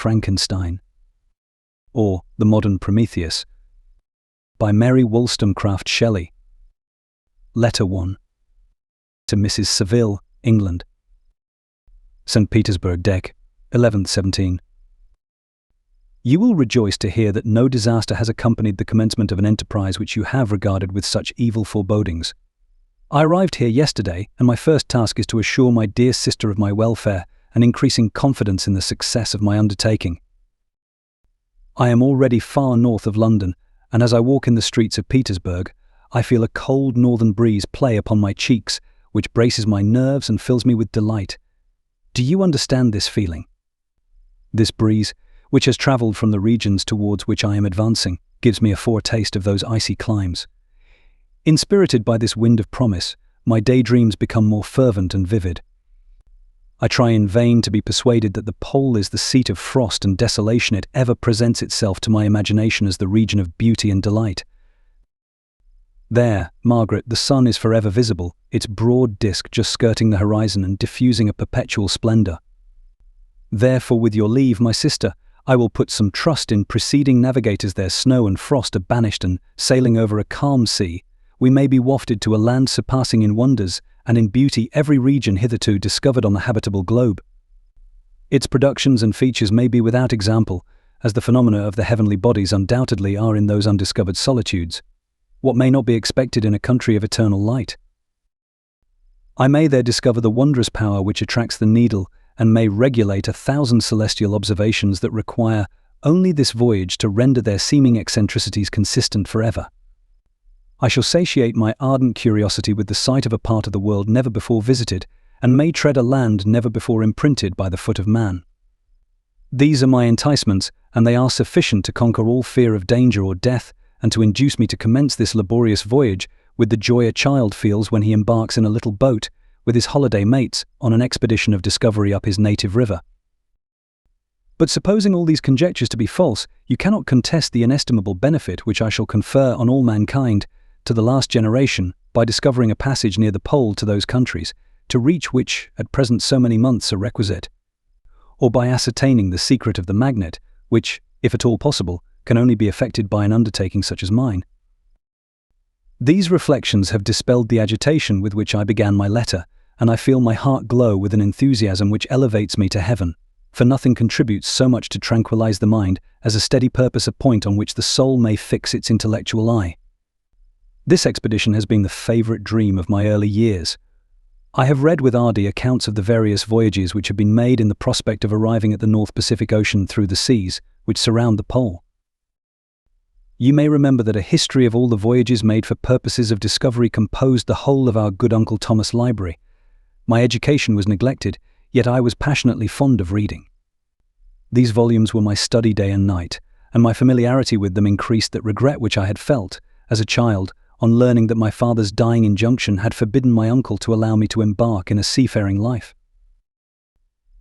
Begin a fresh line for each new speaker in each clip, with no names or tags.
Frankenstein, or The Modern Prometheus, by Mary Wollstonecraft Shelley. Letter 1. To Mrs. Saville, England. St. Petersburg, Dec. 11th 17. You will rejoice to hear that no disaster has accompanied the commencement of an enterprise which you have regarded with such evil forebodings. I arrived here yesterday, and my first task is to assure my dear sister of my welfare and increasing confidence in the success of my undertaking. I am already far north of London, and as I walk in the streets of Petersburg, I feel a cold northern breeze play upon my cheeks, which braces my nerves and fills me with delight. Do you understand this feeling? This breeze, which has travelled from the regions towards which I am advancing, gives me a foretaste of those icy climes. Inspirited by this wind of promise, my daydreams become more fervent and vivid. I try in vain to be persuaded that the pole is the seat of frost and desolation. It ever presents itself to my imagination as the region of beauty and delight. There, Margaret, the sun is forever visible, its broad disk just skirting the horizon and diffusing a perpetual splendour. Therefore, with your leave, my sister, I will put some trust in preceding navigators. Their snow and frost are banished, and, sailing over a calm sea, we may be wafted to a land surpassing in wonders and in beauty every region hitherto discovered on the habitable globe. Its productions and features may be without example, as the phenomena of the heavenly bodies undoubtedly are in those undiscovered solitudes. What may not be expected in a country of eternal light? I may there discover the wondrous power which attracts the needle, and may regulate 1,000 celestial observations that require only this voyage to render their seeming eccentricities consistent forever. I shall satiate my ardent curiosity with the sight of a part of the world never before visited, and may tread a land never before imprinted by the foot of man. These are my enticements, and they are sufficient to conquer all fear of danger or death, and to induce me to commence this laborious voyage with the joy a child feels when he embarks in a little boat with his holiday mates on an expedition of discovery up his native river. But supposing all these conjectures to be false, you cannot contest the inestimable benefit which I shall confer on all mankind to the last generation by discovering a passage near the pole to those countries, to reach which at present so many months are requisite, or by ascertaining the secret of the magnet, which, if at all possible, can only be effected by an undertaking such as mine. These reflections have dispelled the agitation with which I began my letter, and I feel my heart glow with an enthusiasm which elevates me to heaven, for nothing contributes so much to tranquilize the mind as a steady purpose, a point on which the soul may fix its intellectual eye. This expedition has been the favourite dream of my early years. I have read with ardour accounts of the various voyages which have been made in the prospect of arriving at the North Pacific Ocean through the seas which surround the pole. You may remember that a history of all the voyages made for purposes of discovery composed the whole of our good Uncle Thomas' library. My education was neglected, yet I was passionately fond of reading. These volumes were my study day and night, and my familiarity with them increased that regret which I had felt, as a child, on learning that my father's dying injunction had forbidden my uncle to allow me to embark in a seafaring life.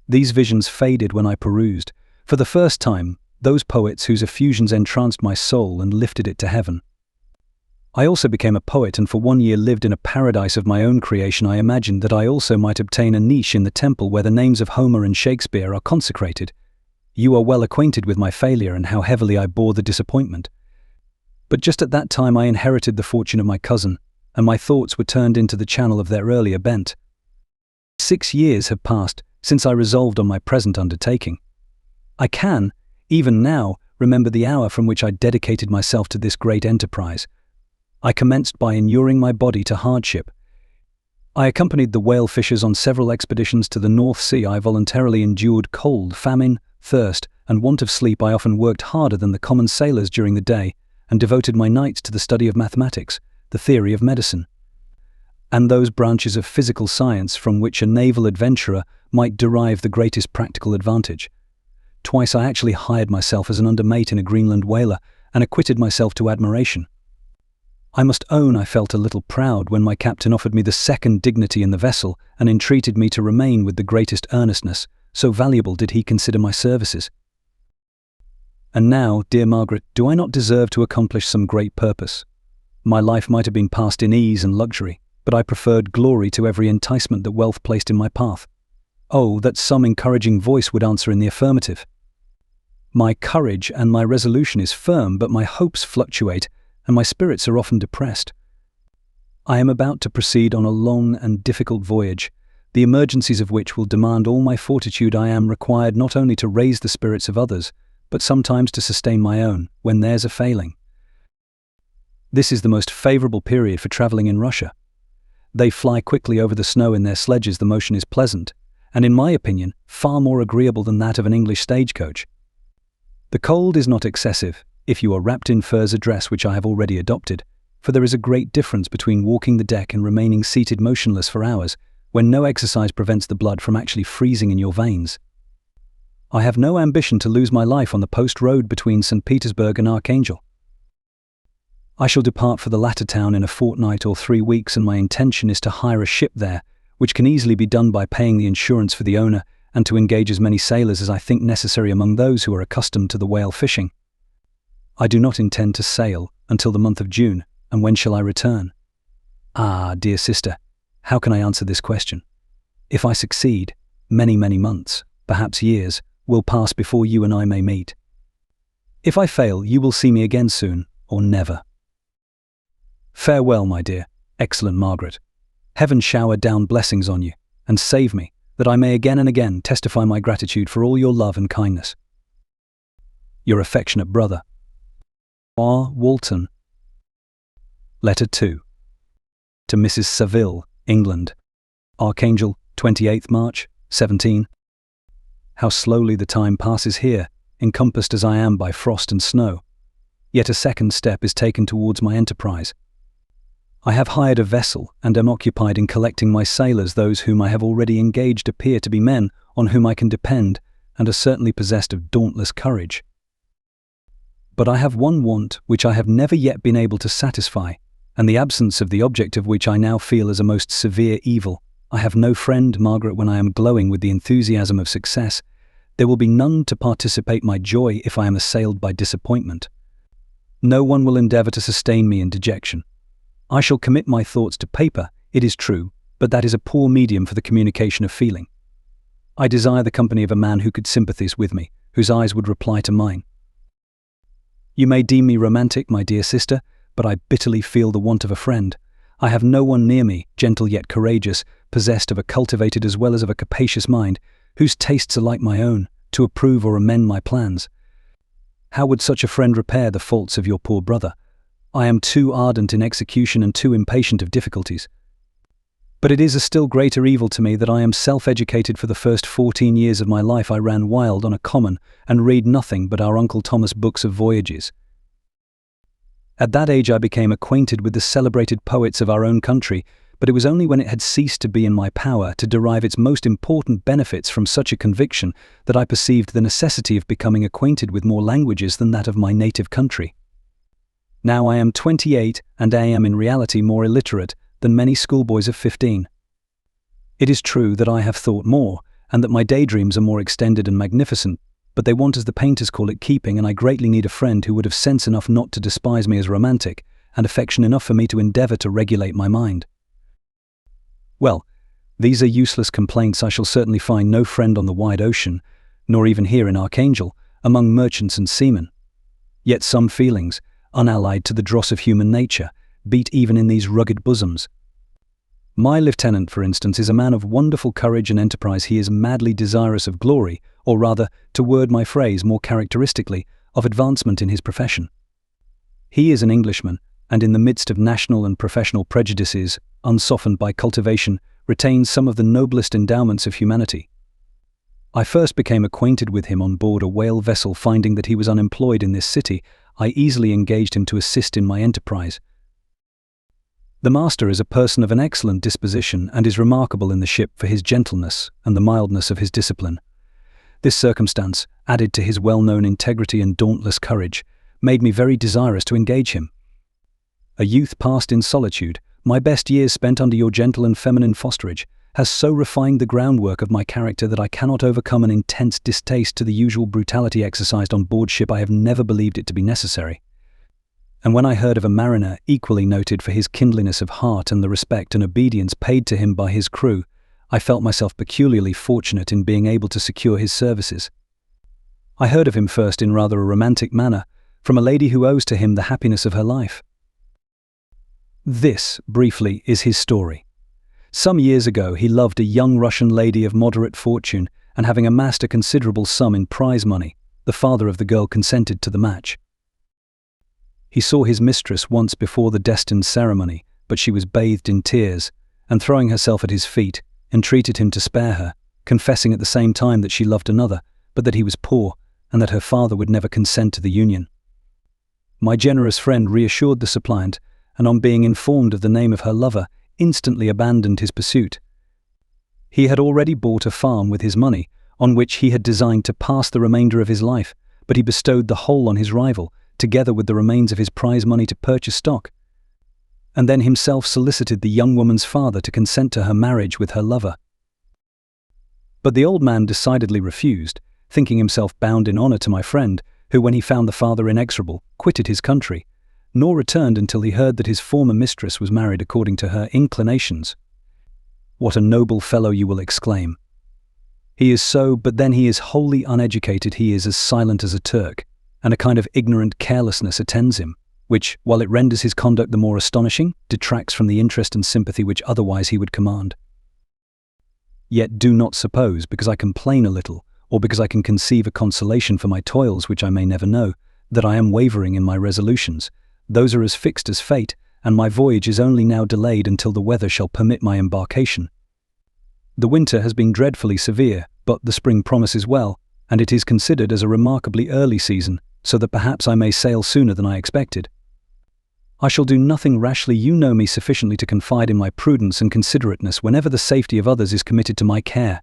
These visions faded when I perused, for the first time, those poets whose effusions entranced my soul and lifted it to heaven. I also became a poet, and for 1 year lived in a paradise of my own creation. I imagined that I also might obtain a niche in the temple where the names of Homer and Shakespeare are consecrated. You are well acquainted with my failure and how heavily I bore the disappointment. But just at that time I inherited the fortune of my cousin, and my thoughts were turned into the channel of their earlier bent. 6 years have passed since I resolved on my present undertaking. I can, even now, remember the hour from which I dedicated myself to this great enterprise. I commenced by inuring my body to hardship. I accompanied the whale fishers on several expeditions to the North Sea. I voluntarily endured cold, famine, thirst, and want of sleep. I often worked harder than the common sailors during the day, and devoted my nights to the study of mathematics, the theory of medicine, and those branches of physical science from which a naval adventurer might derive the greatest practical advantage. Twice I actually hired myself as an undermate in a Greenland whaler, and acquitted myself to admiration. I must own I felt a little proud when my captain offered me the second dignity in the vessel, and entreated me to remain with the greatest earnestness, so valuable did he consider my services. And now, dear Margaret, do I not deserve to accomplish some great purpose? My life might have been passed in ease and luxury, but I preferred glory to every enticement that wealth placed in my path. Oh, that some encouraging voice would answer in the affirmative! My courage and my resolution is firm, but my hopes fluctuate, and my spirits are often depressed. I am about to proceed on a long and difficult voyage, the emergencies of which will demand all my fortitude. I am required not only to raise the spirits of others, but sometimes to sustain my own, when theirs are failing. This is the most favorable period for traveling in Russia. They fly quickly over the snow in their sledges. The motion is pleasant, and in my opinion, far more agreeable than that of an English stagecoach. The cold is not excessive, if you are wrapped in furs, a dress which I have already adopted, for there is a great difference between walking the deck and remaining seated motionless for hours, when no exercise prevents the blood from actually freezing in your veins. I have no ambition to lose my life on the post road between St. Petersburg and Archangel. I shall depart for the latter town in a fortnight or 3 weeks, and my intention is to hire a ship there, which can easily be done by paying the insurance for the owner, and to engage as many sailors as I think necessary among those who are accustomed to the whale fishing. I do not intend to sail until the month of June, and when shall I return? Ah, dear sister, how can I answer this question? If I succeed, many months, perhaps years, will pass before you and I may meet. If I fail, you will see me again soon, or never. Farewell, my dear, excellent Margaret. Heaven shower down blessings on you, and save me, that I may again and again testify my gratitude for all your love and kindness. Your affectionate brother, R. Walton. Letter 2. To Mrs. Saville, England. Archangel, 28th March, 17. How slowly the time passes here, encompassed as I am by frost and snow. Yet a second step is taken towards my enterprise. I have hired a vessel and am occupied in collecting my sailors. Those whom I have already engaged appear to be men on whom I can depend, and are certainly possessed of dauntless courage. But I have one want which I have never yet been able to satisfy, and the absence of the object of which I now feel as a most severe evil. I have no friend, Margaret, when I am glowing with the enthusiasm of success. There will be none to participate my joy if I am assailed by disappointment. No one will endeavour to sustain me in dejection. I shall commit my thoughts to paper, it is true, but that is a poor medium for the communication of feeling. I desire the company of a man who could sympathise with me, whose eyes would reply to mine. You may deem me romantic, my dear sister, but I bitterly feel the want of a friend. I have no one near me, gentle yet courageous, possessed of a cultivated as well as of a capacious mind, whose tastes are like my own, to approve or amend my plans. How would such a friend repair the faults of your poor brother? I am too ardent in execution and too impatient of difficulties. But it is a still greater evil to me that I am self-educated. For the first 14 years of my life I ran wild on a common, and read nothing but our Uncle Thomas' books of voyages. At that age I became acquainted with the celebrated poets of our own country, but it was only when it had ceased to be in my power to derive its most important benefits from such a conviction that I perceived the necessity of becoming acquainted with more languages than that of my native country. Now I am 28, and I am in reality more illiterate than many schoolboys of 15. It is true that I have thought more, and that my daydreams are more extended and magnificent, but they want, as the painters call it, keeping, and I greatly need a friend who would have sense enough not to despise me as romantic, and affection enough for me to endeavour to regulate my mind. Well, these are useless complaints. I shall certainly find no friend on the wide ocean, nor even here in Archangel, among merchants and seamen. Yet some feelings, unallied to the dross of human nature, beat even in these rugged bosoms. My lieutenant, for instance, is a man of wonderful courage and enterprise. He is madly desirous of glory, or rather, to word my phrase more characteristically, of advancement in his profession. He is an Englishman, and in the midst of national and professional prejudices, unsoftened by cultivation, retains some of the noblest endowments of humanity. I first became acquainted with him on board a whale vessel. Finding that he was unemployed in this city, I easily engaged him to assist in my enterprise. The master is a person of an excellent disposition, and is remarkable in the ship for his gentleness and the mildness of his discipline. This circumstance, added to his well-known integrity and dauntless courage, made me very desirous to engage him. A youth passed in solitude, my best years spent under your gentle and feminine fosterage, has so refined the groundwork of my character that I cannot overcome an intense distaste to the usual brutality exercised on board ship. I have never believed it to be necessary. And when I heard of a mariner equally noted for his kindliness of heart and the respect and obedience paid to him by his crew, I felt myself peculiarly fortunate in being able to secure his services. I heard of him first in rather a romantic manner, from a lady who owes to him the happiness of her life. This, briefly, is his story. Some years ago, he loved a young Russian lady of moderate fortune, and having amassed a considerable sum in prize money, the father of the girl consented to the match. He saw his mistress once before the destined ceremony, but she was bathed in tears, and throwing herself at his feet, entreated him to spare her, confessing at the same time that she loved another, but that he was poor, and that her father would never consent to the union. My generous friend reassured the suppliant, and on being informed of the name of her lover, instantly abandoned his pursuit. He had already bought a farm with his money, on which he had designed to pass the remainder of his life, but he bestowed the whole on his rival, together with the remains of his prize money to purchase stock, and then himself solicited the young woman's father to consent to her marriage with her lover. But the old man decidedly refused, thinking himself bound in honor to my friend, who, when he found the father inexorable, quitted his country, nor returned until he heard that his former mistress was married according to her inclinations. What a noble fellow, you will exclaim. He is so, but then he is wholly uneducated. He is as silent as a Turk, and a kind of ignorant carelessness attends him, which, while it renders his conduct the more astonishing, detracts from the interest and sympathy which otherwise he would command. Yet do not suppose, because I complain a little, or because I can conceive a consolation for my toils which I may never know, that I am wavering in my resolutions. Those are as fixed as fate, and my voyage is only now delayed until the weather shall permit my embarkation. The winter has been dreadfully severe, but the spring promises well, and it is considered as a remarkably early season, so that perhaps I may sail sooner than I expected. I shall do nothing rashly. You know me sufficiently to confide in my prudence and considerateness whenever the safety of others is committed to my care.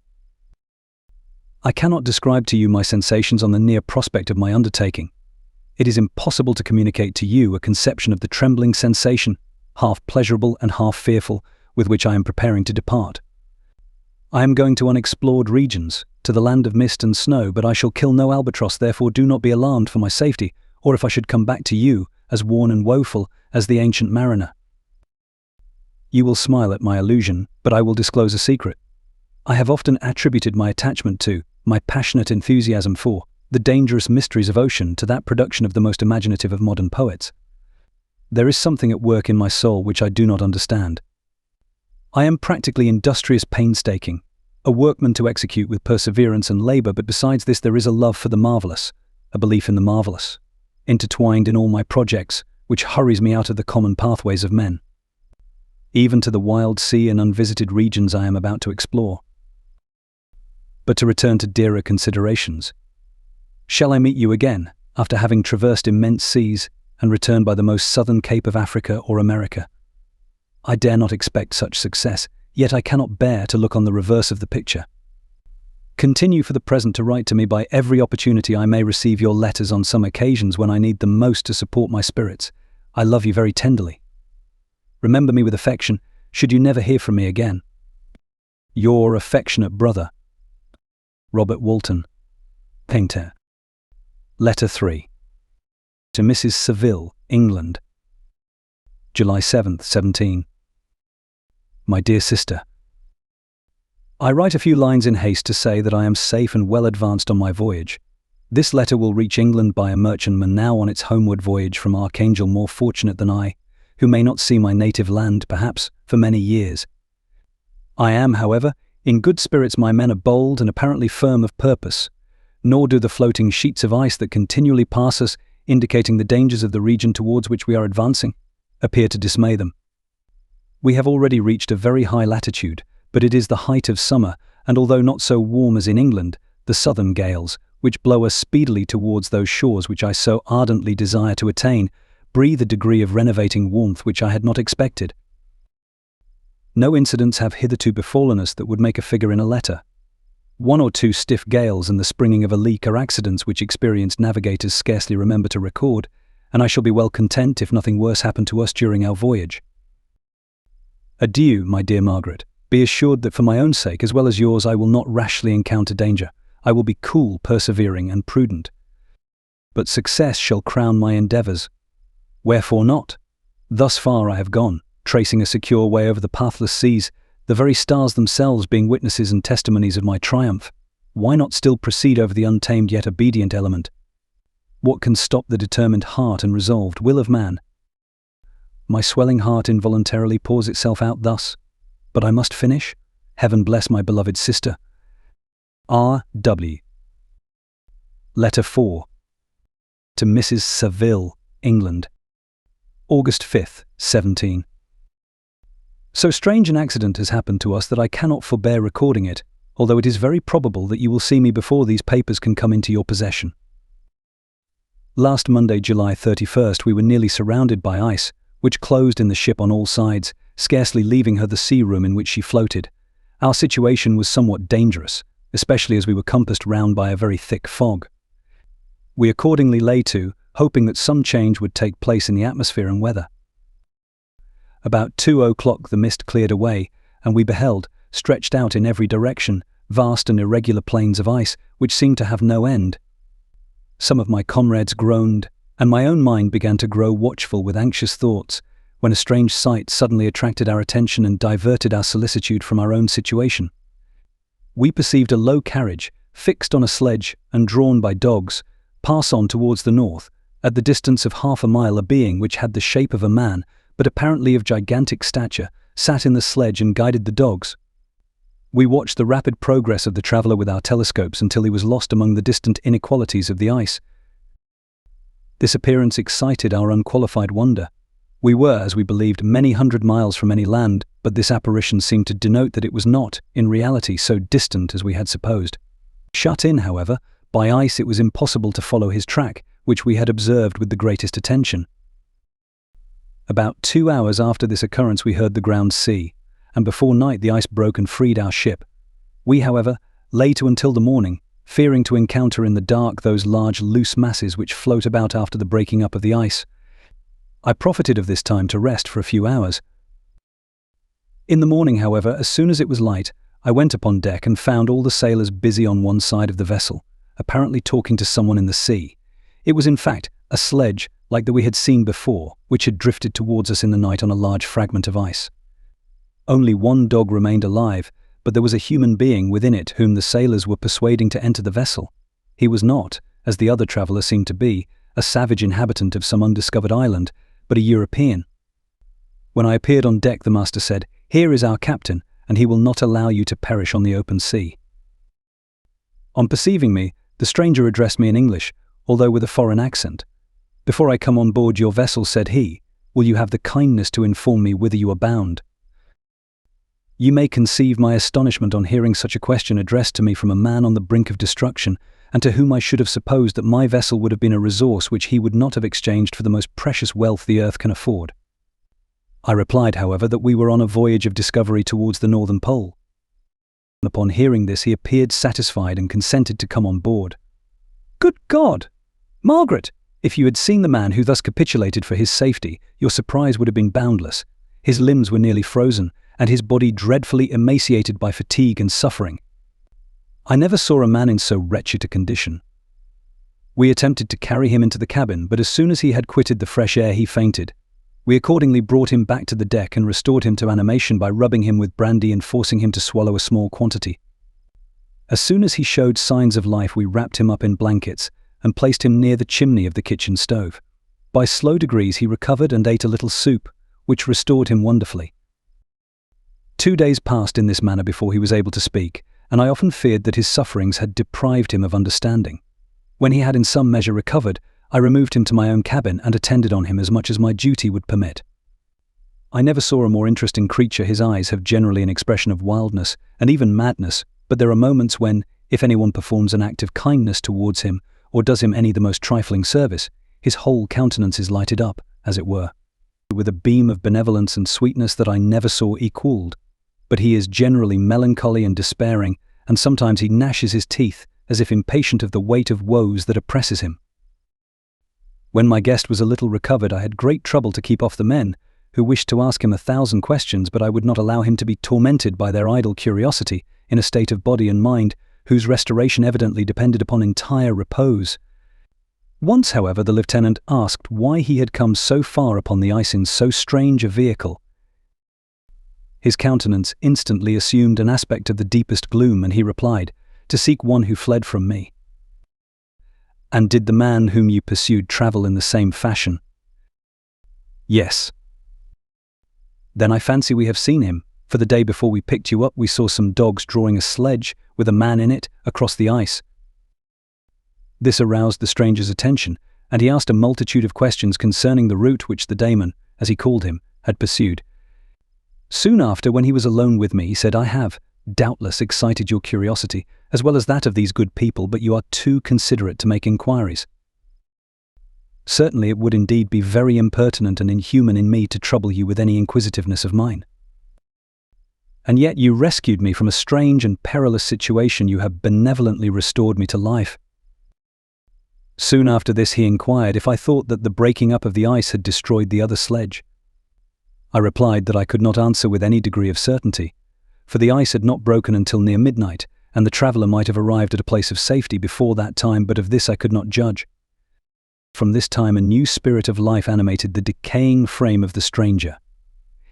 I cannot describe to you my sensations on the near prospect of my undertaking. It is impossible to communicate to you a conception of the trembling sensation, half pleasurable and half fearful, with which I am preparing to depart. I am going to unexplored regions, to the land of mist and snow, but I shall kill no albatross, therefore do not be alarmed for my safety, or if I should come back to you, as worn and woeful as the ancient mariner. You will smile at my allusion, but I will disclose a secret. I have often attributed my attachment to, my passionate enthusiasm for, the dangerous mysteries of ocean to that production of the most imaginative of modern poets. There is something at work in my soul which I do not understand. I am practically industrious, painstaking, a workman to execute with perseverance and labor, but besides this there is a love for the marvelous, a belief in the marvelous, intertwined in all my projects, which hurries me out of the common pathways of men, even to the wild sea and unvisited regions I am about to explore. But to return to dearer considerations. Shall I meet you again, after having traversed immense seas and returned by the most southern cape of Africa or America? I dare not expect such success, yet I cannot bear to look on the reverse of the picture. Continue for the present to write to me by every opportunity. I may receive your letters on some occasions when I need them most to support my spirits. I love you very tenderly. Remember me with affection, should you never hear from me again. Your affectionate brother, Robert Walton, Painter. Letter 3. To Mrs. Saville, England. July 7th, 17. My dear sister, I write a few lines in haste to say that I am safe and well advanced on my voyage. This letter will reach England by a merchantman now on its homeward voyage from Archangel, more fortunate than I, who may not see my native land, perhaps, for many years. I am, however, in good spirits. My men are bold and apparently firm of purpose, nor do the floating sheets of ice that continually pass us, indicating the dangers of the region towards which we are advancing, appear to dismay them. We have already reached a very high latitude, but it is the height of summer, and although not so warm as in England, the southern gales, which blow us speedily towards those shores which I so ardently desire to attain, breathe a degree of renovating warmth which I had not expected. No incidents have hitherto befallen us that would make a figure in a letter. 1 or 2 stiff gales and the springing of a leak are accidents which experienced navigators scarcely remember to record, and I shall be well content if nothing worse happen to us during our voyage. Adieu, my dear Margaret. Be assured that for my own sake as well as yours I will not rashly encounter danger. I will be cool, persevering, and prudent. But success shall crown my endeavours. Wherefore not? Thus far I have gone, tracing a secure way over the pathless seas, the very stars themselves being witnesses and testimonies of my triumph. Why not still proceed over the untamed yet obedient element? What can stop the determined heart and resolved will of man? My swelling heart involuntarily pours itself out thus. But I must finish. Heaven bless my beloved sister. R.W. Letter 4. To Mrs. Saville, England. August 5th, 17. So strange an accident has happened to us that I cannot forbear recording it, although it is very probable that you will see me before these papers can come into your possession. Last Monday, July 31st, we were nearly surrounded by ice, which closed in the ship on all sides, scarcely leaving her the sea room in which she floated. Our situation was somewhat dangerous, especially as we were compassed round by a very thick fog. We accordingly lay to, hoping that some change would take place in the atmosphere and weather. About 2 o'clock the mist cleared away, and we beheld, stretched out in every direction, vast and irregular plains of ice, which seemed to have no end. Some of my comrades groaned, and my own mind began to grow watchful with anxious thoughts, when a strange sight suddenly attracted our attention and diverted our solicitude from our own situation. We perceived a low carriage, fixed on a sledge and drawn by dogs, pass on towards the north. At the distance of half a mile, a being which had the shape of a man, but apparently of gigantic stature, sat in the sledge and guided the dogs. We watched the rapid progress of the traveller with our telescopes until he was lost among the distant inequalities of the ice. This appearance excited our unqualified wonder. We were, as we believed, many hundred miles from any land, but this apparition seemed to denote that it was not, in reality, so distant as we had supposed. Shut in, however, by ice, it was impossible to follow his track, which we had observed with the greatest attention. About 2 hours after this occurrence we heard the ground sea, and before night the ice broke and freed our ship. We, however, lay to until the morning, fearing to encounter in the dark those large loose masses which float about after the breaking up of the ice. I profited of this time to rest for a few hours. In the morning, however, as soon as it was light, I went upon deck and found all the sailors busy on one side of the vessel, apparently talking to someone in the sea. It was in fact a sledge, like that we had seen before, which had drifted towards us in the night on a large fragment of ice. Only one dog remained alive, but there was a human being within it whom the sailors were persuading to enter the vessel. He was not, as the other traveller seemed to be, a savage inhabitant of some undiscovered island, but a European. When I appeared on deck, the master said, "Here is our captain, and he will not allow you to perish on the open sea." On perceiving me, the stranger addressed me in English, although with a foreign accent. "Before I come on board your vessel," said he, "will you have the kindness to inform me whither you are bound?" You may conceive my astonishment on hearing such a question addressed to me from a man on the brink of destruction, and to whom I should have supposed that my vessel would have been a resource which he would not have exchanged for the most precious wealth the earth can afford. I replied, however, that we were on a voyage of discovery towards the northern pole. Upon hearing this, he appeared satisfied and consented to come on board. Good God! Margaret! If you had seen the man who thus capitulated for his safety, your surprise would have been boundless. His limbs were nearly frozen, and his body dreadfully emaciated by fatigue and suffering. I never saw a man in so wretched a condition. We attempted to carry him into the cabin, but as soon as he had quitted the fresh air he fainted. We accordingly brought him back to the deck and restored him to animation by rubbing him with brandy and forcing him to swallow a small quantity. As soon as he showed signs of life, we wrapped him up in blankets and placed him near the chimney of the kitchen stove. By slow degrees he recovered and ate a little soup, which restored him wonderfully. 2 days passed in this manner before he was able to speak, and I often feared that his sufferings had deprived him of understanding. When he had in some measure recovered, I removed him to my own cabin and attended on him as much as my duty would permit. I never saw a more interesting creature. His eyes have generally an expression of wildness and even madness, but there are moments when, if anyone performs an act of kindness towards him or does him any the most trifling service, his whole countenance is lighted up, as it were, with a beam of benevolence and sweetness that I never saw equalled. But he is generally melancholy and despairing, and sometimes he gnashes his teeth, as if impatient of the weight of woes that oppresses him. When my guest was a little recovered, I had great trouble to keep off the men, who wished to ask him 1,000 questions, but I would not allow him to be tormented by their idle curiosity, in a state of body and mind, whose restoration evidently depended upon entire repose. Once, however, the lieutenant asked why he had come so far upon the ice in so strange a vehicle. His countenance instantly assumed an aspect of the deepest gloom, and he replied, to seek one who fled from me." "And did the man whom you pursued travel in the same fashion?" "Yes." "Then I fancy we have seen him, for the day before we picked you up we saw some dogs drawing a sledge with a man in it across the ice." This aroused the stranger's attention, and he asked a multitude of questions concerning the route which the daemon, as he called him, had pursued. Soon after, when he was alone with me, he said, "I have, doubtless, excited your curiosity, as well as that of these good people, but you are too considerate to make inquiries. Certainly it would indeed be very impertinent and inhuman in me to trouble you with any inquisitiveness of mine. And yet you rescued me from a strange and perilous situation. You have benevolently restored me to life." Soon after this he inquired if I thought that the breaking up of the ice had destroyed the other sledge. I replied that I could not answer with any degree of certainty, for the ice had not broken until near midnight, and the traveller might have arrived at a place of safety before that time, but of this I could not judge. From this time a new spirit of life animated the decaying frame of the stranger.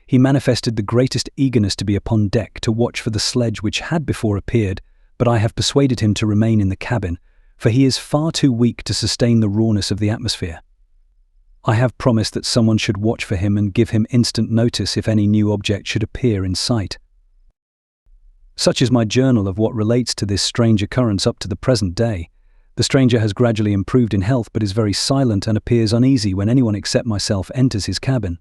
He manifested the greatest eagerness to be upon deck to watch for the sledge which had before appeared, but I have persuaded him to remain in the cabin, for he is far too weak to sustain the rawness of the atmosphere. I have promised that someone should watch for him and give him instant notice if any new object should appear in sight. Such is my journal of what relates to this strange occurrence up to the present day. The stranger has gradually improved in health, but is very silent and appears uneasy when anyone except myself enters his cabin.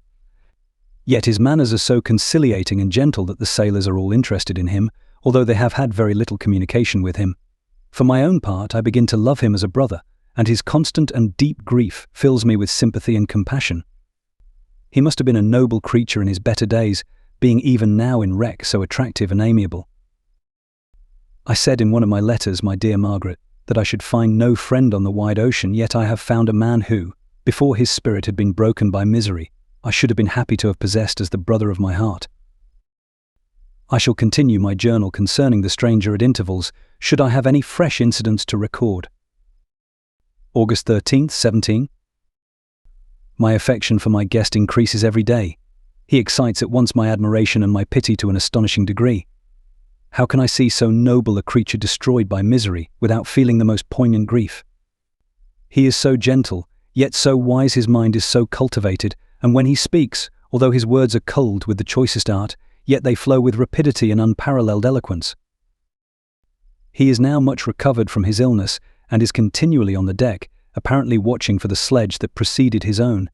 Yet his manners are so conciliating and gentle that the sailors are all interested in him, although they have had very little communication with him. For my own part, I begin to love him as a brother, and his constant and deep grief fills me with sympathy and compassion. He must have been a noble creature in his better days, being even now in wreck so attractive and amiable. I said in one of my letters, my dear Margaret, that I should find no friend on the wide ocean, yet I have found a man who, before his spirit had been broken by misery, I should have been happy to have possessed as the brother of my heart. I shall continue my journal concerning the stranger at intervals, should I have any fresh incidents to record. August 13th, 17. My affection for my guest increases every day. He excites at once my admiration and my pity to an astonishing degree. How can I see so noble a creature destroyed by misery without feeling the most poignant grief? He is so gentle, yet so wise. His mind is so cultivated, and when he speaks, although his words are culled with the choicest art, yet they flow with rapidity and unparalleled eloquence. He is now much recovered from his illness, and is continually on the deck, apparently watching for the sledge that preceded his own.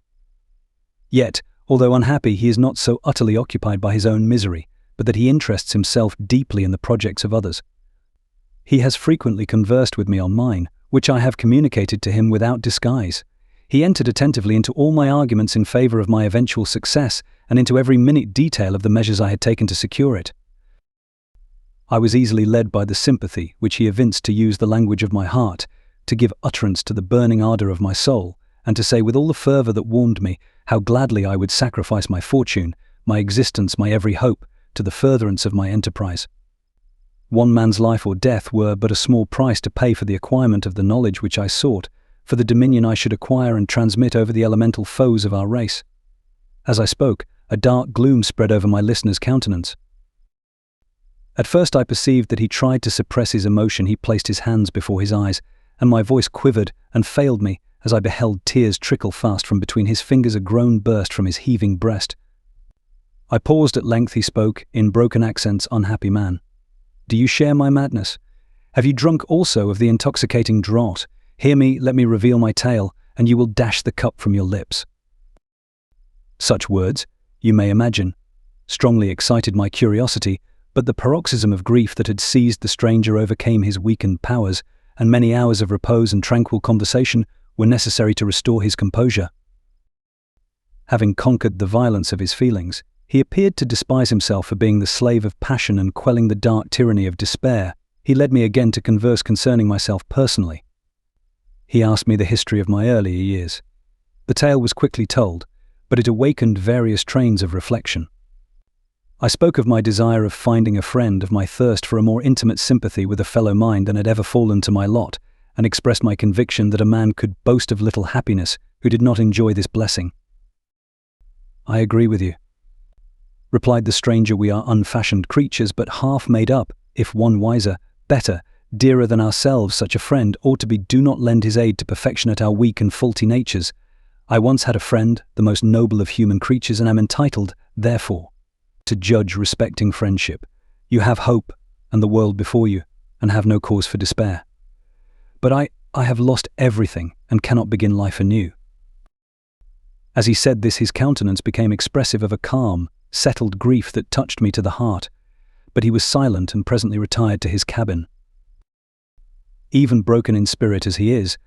Yet, although unhappy, he is not so utterly occupied by his own misery, but that he interests himself deeply in the projects of others. He has frequently conversed with me on mine, which I have communicated to him without disguise. He entered attentively into all my arguments in favor of my eventual success, and into every minute detail of the measures I had taken to secure it. I was easily led by the sympathy which he evinced to use the language of my heart, to give utterance to the burning ardor of my soul, and to say with all the fervor that warmed me how gladly I would sacrifice my fortune, my existence, my every hope, to the furtherance of my enterprise. One man's life or death were but a small price to pay for the acquirement of the knowledge which I sought, for the dominion I should acquire and transmit over the elemental foes of our race. As I spoke, a dark gloom spread over my listener's countenance. At first I perceived that he tried to suppress his emotion. He placed his hands before his eyes, and my voice quivered and failed me as I beheld tears trickle fast from between his fingers. A groan burst from his heaving breast. I paused. At length he spoke, in broken accents. "Unhappy man, do you share my madness? Have you drunk also of the intoxicating draught? Hear me, let me reveal my tale, and you will dash the cup from your lips." Such words, you may imagine, strongly excited my curiosity, but the paroxysm of grief that had seized the stranger overcame his weakened powers, and many hours of repose and tranquil conversation were necessary to restore his composure. Having conquered the violence of his feelings, he appeared to despise himself for being the slave of passion and quelling the dark tyranny of despair. He led me again to converse concerning myself personally. He asked me the history of my earlier years. The tale was quickly told, but it awakened various trains of reflection. I spoke of my desire of finding a friend, of my thirst for a more intimate sympathy with a fellow mind than had ever fallen to my lot, and expressed my conviction that a man could boast of little happiness who did not enjoy this blessing. "I agree with you," replied the stranger. "We are unfashioned creatures, but half made up, if one wiser, better, dearer than ourselves, such a friend ought to be. Do not lend his aid to perfectionate our weak and faulty natures. I once had a friend, the most noble of human creatures, and am entitled, therefore, to judge respecting friendship. You have hope and the world before you, and have no cause for despair. But I have lost everything and cannot begin life anew. As he said this, his countenance became expressive of a calm, settled grief that touched me to the heart, but he was silent and presently retired to his cabin. Even broken in spirit as he is,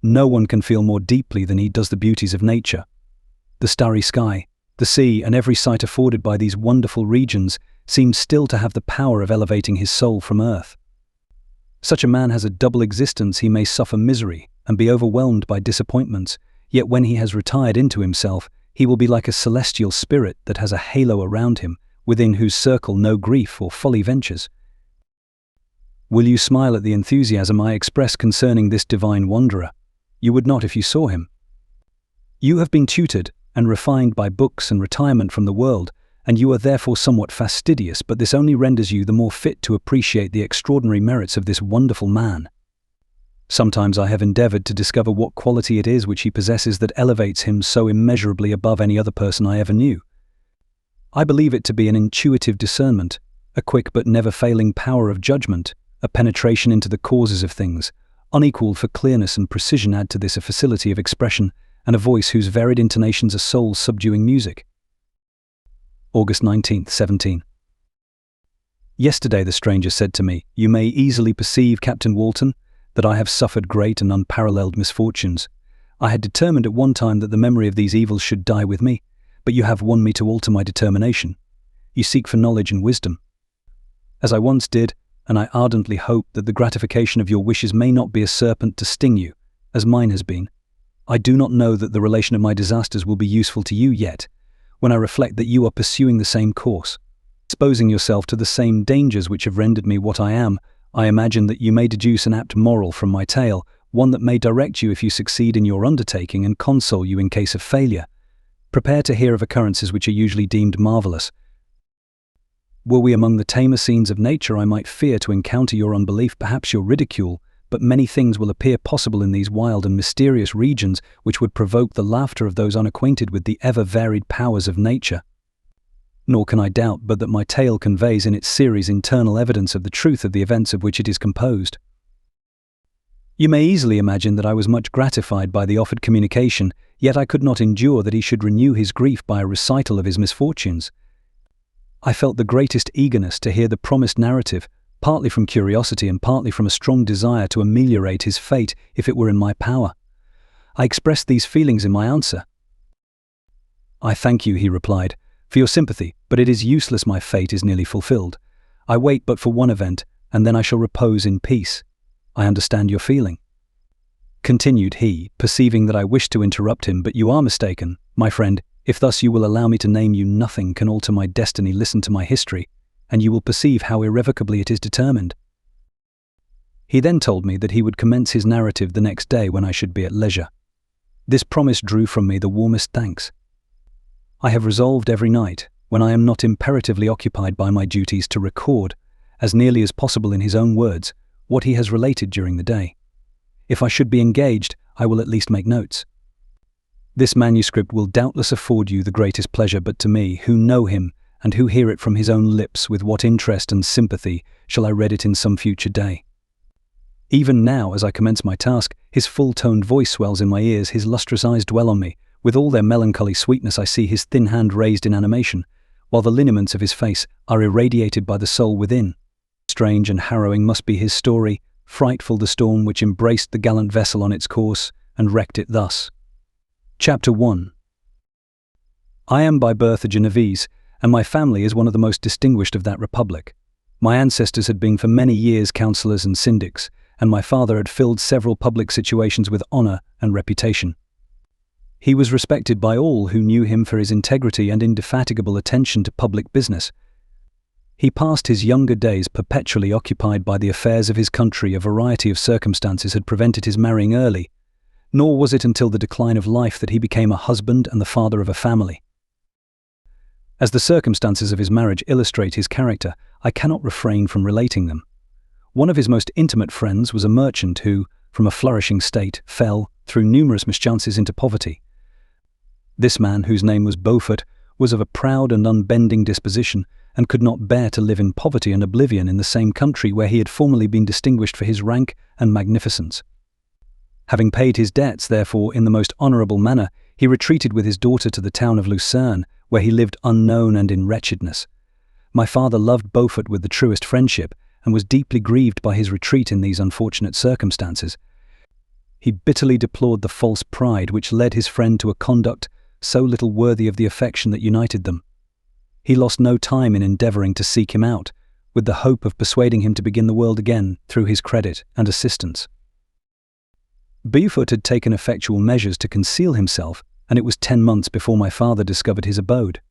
no one can feel more deeply than he does the beauties of nature. The starry sky, the sea, and every sight afforded by these wonderful regions seemed still to have the power of elevating his soul from earth. Such a man has a double existence. He may suffer misery and be overwhelmed by disappointments, yet when he has retired into himself, he will be like a celestial spirit that has a halo around him, within whose circle no grief or folly ventures. Will you smile at the enthusiasm I express concerning this divine wanderer? You would not if you saw him. You have been tutored and refined by books and retirement from the world, and you are therefore somewhat fastidious, but this only renders you the more fit to appreciate the extraordinary merits of this wonderful man. Sometimes I have endeavored to discover what quality it is which he possesses that elevates him so immeasurably above any other person I ever knew. I believe it to be an intuitive discernment, a quick but never failing power of judgment, a penetration into the causes of things, unequaled for clearness and precision. Add to this a facility of expression and a voice whose varied intonations are soul-subduing music. August 19th, 17. Yesterday the stranger said to me, "You may easily perceive, Captain Walton, that I have suffered great and unparalleled misfortunes. I had determined at one time that the memory of these evils should die with me, but you have won me to alter my determination. You seek for knowledge and wisdom, as I once did, and I ardently hope that the gratification of your wishes may not be a serpent to sting you, as mine has been. I do not know that the relation of my disasters will be useful to you yet, when I reflect that you are pursuing the same course, exposing yourself to the same dangers which have rendered me what I am. I imagine that you may deduce an apt moral from my tale, one that may direct you if you succeed in your undertaking and console you in case of failure. Prepare to hear of occurrences which are usually deemed marvelous. Were we among the tamer scenes of nature, I might fear to encounter your unbelief, perhaps your ridicule, but many things will appear possible in these wild and mysterious regions which would provoke the laughter of those unacquainted with the ever-varied powers of nature. Nor can I doubt but that my tale conveys in its series internal evidence of the truth of the events of which it is composed. You may easily imagine that I was much gratified by the offered communication, yet I could not endure that he should renew his grief by a recital of his misfortunes. I felt the greatest eagerness to hear the promised narrative, partly from curiosity and partly from a strong desire to ameliorate his fate if it were in my power. I expressed these feelings in my answer. "I thank you," he replied, "for your sympathy, but it is useless. My fate is nearly fulfilled. I wait but for one event, and then I shall repose in peace. I understand your feeling," continued he, perceiving that I wished to interrupt him. "But you are mistaken, my friend. If thus you will allow me to name you, nothing can alter my destiny. Listen to my history, and you will perceive how irrevocably it is determined." He then told me that he would commence his narrative the next day when I should be at leisure. This promise drew from me the warmest thanks. I have resolved every night, when I am not imperatively occupied by my duties, to record, as nearly as possible in his own words, what he has related during the day. If I should be engaged, I will at least make notes. This manuscript will doubtless afford you the greatest pleasure, but to me, who know him, and who hear it from his own lips, with what interest and sympathy shall I read it in some future day? Even now, as I commence my task, his full-toned voice swells in my ears, his lustrous eyes dwell on me. With all their melancholy sweetness I see his thin hand raised in animation, while the lineaments of his face are irradiated by the soul within. Strange and harrowing must be his story, frightful the storm which embraced the gallant vessel on its course, and wrecked it thus. Chapter 1. I am by birth a Genevese, and my family is one of the most distinguished of that republic. My ancestors had been for many years councillors and syndics, and my father had filled several public situations with honour and reputation. He was respected by all who knew him for his integrity and indefatigable attention to public business. He passed his younger days perpetually occupied by the affairs of his country. A variety of circumstances had prevented his marrying early, nor was it until the decline of life that he became a husband and the father of a family. As the circumstances of his marriage illustrate his character, I cannot refrain from relating them. One of his most intimate friends was a merchant who, from a flourishing state, fell, through numerous mischances, into poverty. This man, whose name was Beaufort, was of a proud and unbending disposition, and could not bear to live in poverty and oblivion in the same country where he had formerly been distinguished for his rank and magnificence. Having paid his debts, therefore, in the most honourable manner, he retreated with his daughter to the town of Lucerne, where he lived unknown and in wretchedness. My father loved Beaufort with the truest friendship, and was deeply grieved by his retreat in these unfortunate circumstances. He bitterly deplored the false pride which led his friend to a conduct so little worthy of the affection that united them. He lost no time in endeavouring to seek him out, with the hope of persuading him to begin the world again through his credit and assistance. Beaufort had taken effectual measures to conceal himself, and it was 10 months before my father discovered his abode.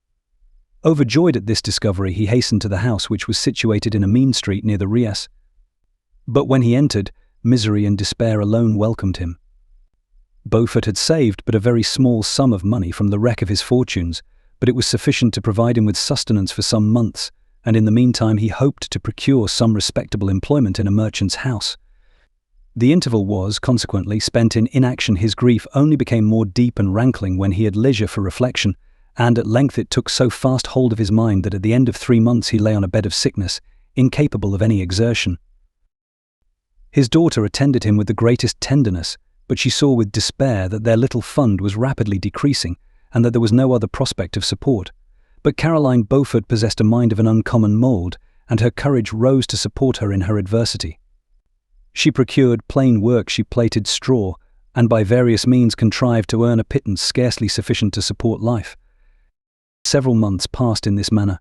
Overjoyed at this discovery, he hastened to the house, which was situated in a mean street near the Ries. But when he entered, misery and despair alone welcomed him. Beaufort had saved but a very small sum of money from the wreck of his fortunes, but it was sufficient to provide him with sustenance for some months, and in the meantime he hoped to procure some respectable employment in a merchant's house. The interval was, consequently, spent in inaction. His grief only became more deep and rankling when he had leisure for reflection, and at length it took so fast hold of his mind that at the end of 3 months he lay on a bed of sickness, incapable of any exertion. His daughter attended him with the greatest tenderness, but she saw with despair that their little fund was rapidly decreasing, and that there was no other prospect of support. But Caroline Beaufort possessed a mind of an uncommon mould, and her courage rose to support her in her adversity. She procured plain work, she plaited straw, and by various means contrived to earn a pittance scarcely sufficient to support life. Several months passed in this manner.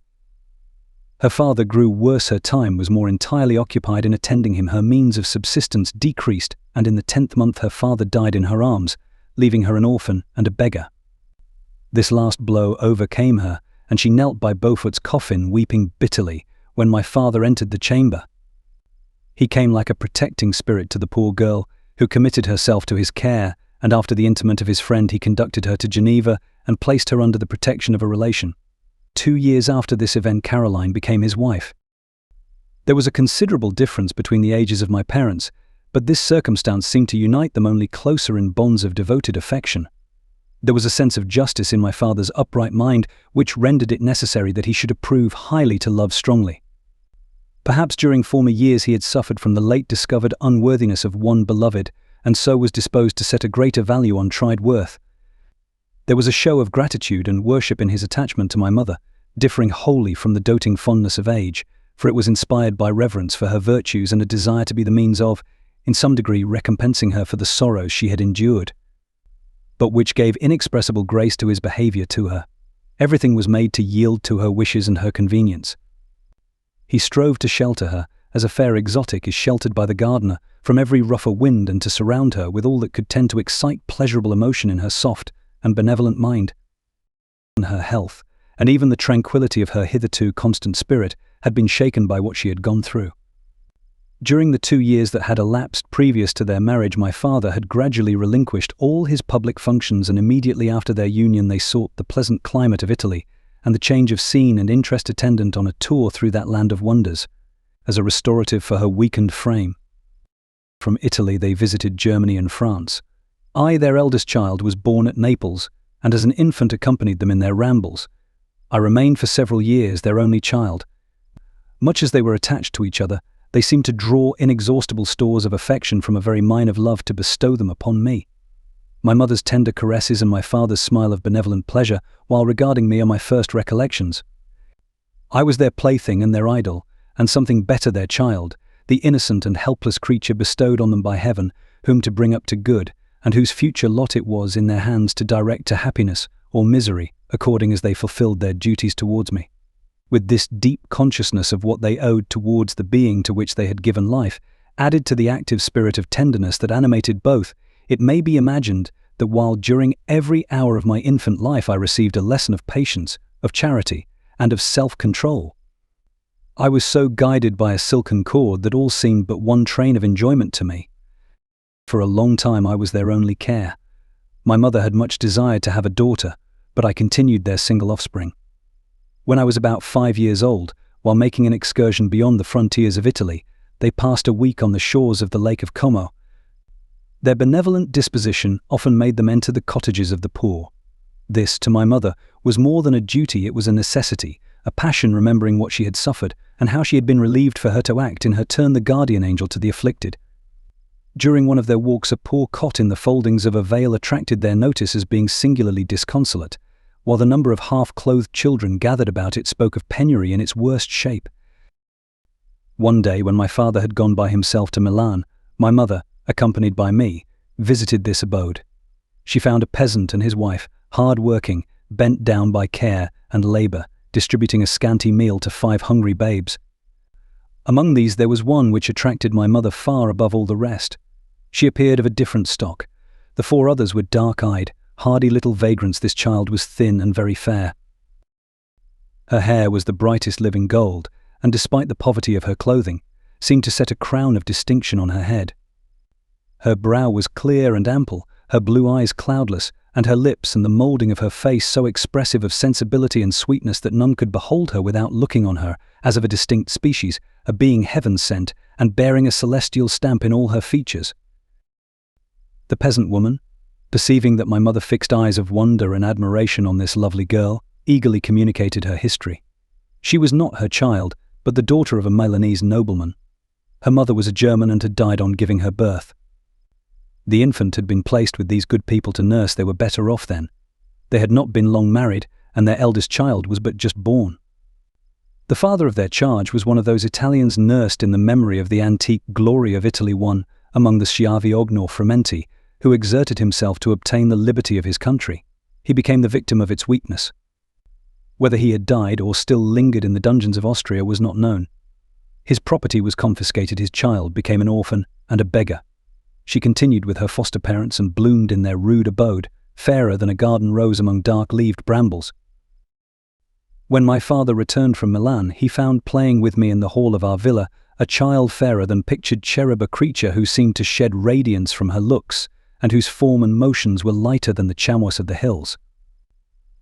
Her father grew worse, her time was more entirely occupied in attending him, her means of subsistence decreased, and in the 10th month her father died in her arms, leaving her an orphan and a beggar. This last blow overcame her, and she knelt by Beaufort's coffin, weeping bitterly, when my father entered the chamber. He came like a protecting spirit to the poor girl, who committed herself to his care, and after the interment of his friend he conducted her to Geneva and placed her under the protection of a relation. 2 years after this event Caroline became his wife. There was a considerable difference between the ages of my parents, but this circumstance seemed to unite them only closer in bonds of devoted affection. There was a sense of justice in my father's upright mind which rendered it necessary that he should approve highly to love strongly. Perhaps during former years he had suffered from the late discovered unworthiness of one beloved, and so was disposed to set a greater value on tried worth. There was a show of gratitude and worship in his attachment to my mother, differing wholly from the doting fondness of age, for it was inspired by reverence for her virtues and a desire to be the means of, in some degree, recompensing her for the sorrows she had endured, but which gave inexpressible grace to his behaviour to her. Everything was made to yield to her wishes and her convenience. He strove to shelter her, as a fair exotic is sheltered by the gardener, from every rougher wind, and to surround her with all that could tend to excite pleasurable emotion in her soft and benevolent mind. Her health, and even the tranquillity of her hitherto constant spirit, had been shaken by what she had gone through. During the 2 years that had elapsed previous to their marriage, my father had gradually relinquished all his public functions, and immediately after their union they sought the pleasant climate of Italy, and the change of scene and interest attendant on a tour through that land of wonders, as a restorative for her weakened frame. From Italy they visited Germany and France. I, their eldest child, was born at Naples, and as an infant accompanied them in their rambles. I remained for several years their only child. Much as they were attached to each other, they seemed to draw inexhaustible stores of affection from a very mine of love to bestow them upon me. My mother's tender caresses and my father's smile of benevolent pleasure while regarding me are my first recollections. I was their plaything and their idol, and something better, their child, the innocent and helpless creature bestowed on them by heaven, whom to bring up to good, and whose future lot it was in their hands to direct to happiness or misery, according as they fulfilled their duties towards me. With this deep consciousness of what they owed towards the being to which they had given life, added to the active spirit of tenderness that animated both, it may be imagined that while during every hour of my infant life I received a lesson of patience, of charity, and of self-control, I was so guided by a silken cord that all seemed but one train of enjoyment to me. For a long time I was their only care. My mother had much desired to have a daughter, but I continued their single offspring. When I was about 5 years old, while making an excursion beyond the frontiers of Italy, they passed a week on the shores of the Lake of Como. Their benevolent disposition often made them enter the cottages of the poor. This, to my mother, was more than a duty, it was a necessity, a passion, remembering what she had suffered, and how she had been relieved for her to act in her turn the guardian angel to the afflicted. During one of their walks, a poor cot in the foldings of a veil attracted their notice as being singularly disconsolate, while the number of half-clothed children gathered about it spoke of penury in its worst shape. One day, when my father had gone by himself to Milan, my mother, accompanied by me, visited this abode. She found a peasant and his wife, hard-working, bent down by care and labour, distributing a scanty meal to 5 hungry babes. Among these there was one which attracted my mother far above all the rest. She appeared of a different stock. The 4 others were dark-eyed, hardy little vagrants. This child was thin and very fair. Her hair was the brightest living gold, and despite the poverty of her clothing, seemed to set a crown of distinction on her head. Her brow was clear and ample, her blue eyes cloudless, and her lips and the moulding of her face so expressive of sensibility and sweetness that none could behold her without looking on her as of a distinct species, a being heaven-sent, and bearing a celestial stamp in all her features. The peasant woman, perceiving that my mother fixed eyes of wonder and admiration on this lovely girl, eagerly communicated her history. She was not her child, but the daughter of a Milanese nobleman. Her mother was a German and had died on giving her birth. The infant had been placed with these good people to nurse. They were better off then. They had not been long married, and their eldest child was but just born. The father of their charge was one of those Italians nursed in the memory of the antique glory of Italy, one among the Schiavi or Frementi, who exerted himself to obtain the liberty of his country. He became the victim of its weakness. Whether he had died or still lingered in the dungeons of Austria was not known. His property was confiscated, his child became an orphan and a beggar. She continued with her foster parents and bloomed in their rude abode, fairer than a garden rose among dark-leaved brambles. When my father returned from Milan, he found playing with me in the hall of our villa a child fairer than pictured cherub, a creature who seemed to shed radiance from her looks, and whose form and motions were lighter than the chamois of the hills.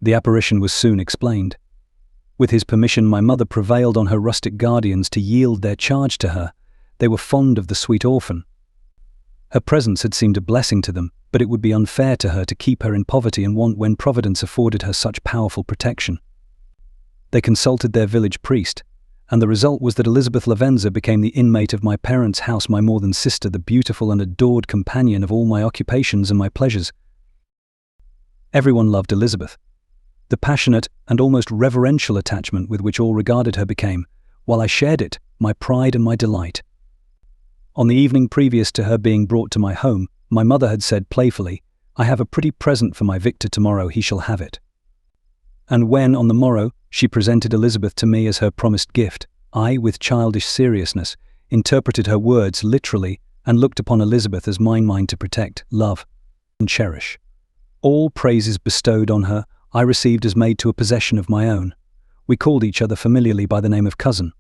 The apparition was soon explained. With his permission, my mother prevailed on her rustic guardians to yield their charge to her. They were fond of the sweet orphan. Her presence had seemed a blessing to them, but it would be unfair to her to keep her in poverty and want when Providence afforded her such powerful protection. They consulted their village priest, and the result was that Elizabeth Lavenza became the inmate of my parents' house, my more than sister, the beautiful and adored companion of all my occupations and my pleasures. Everyone loved Elizabeth. The passionate and almost reverential attachment with which all regarded her became, while I shared it, my pride and my delight. On the evening previous to her being brought to my home, my mother had said playfully, "I have a pretty present for my Victor tomorrow, he shall have it." And when, on the morrow, she presented Elizabeth to me as her promised gift, I, with childish seriousness, interpreted her words literally and looked upon Elizabeth as mine to protect, love, and cherish. All praises bestowed on her I received as made to a possession of my own. We called each other familiarly by the name of cousin.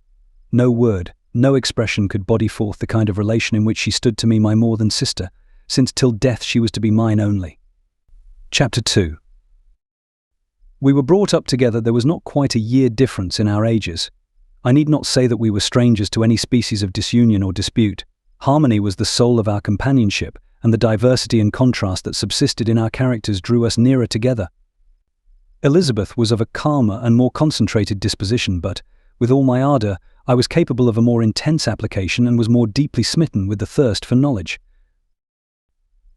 No word, no expression could body forth the kind of relation in which she stood to me, my more than sister, since till death she was to be mine only. Chapter 2. We were brought up together. There was not quite a year difference in our ages. I need not say that we were strangers to any species of disunion or dispute. Harmony was the soul of our companionship, and the diversity and contrast that subsisted in our characters drew us nearer together. Elizabeth was of a calmer and more concentrated disposition, but, with all my ardour, I was capable of a more intense application and was more deeply smitten with the thirst for knowledge.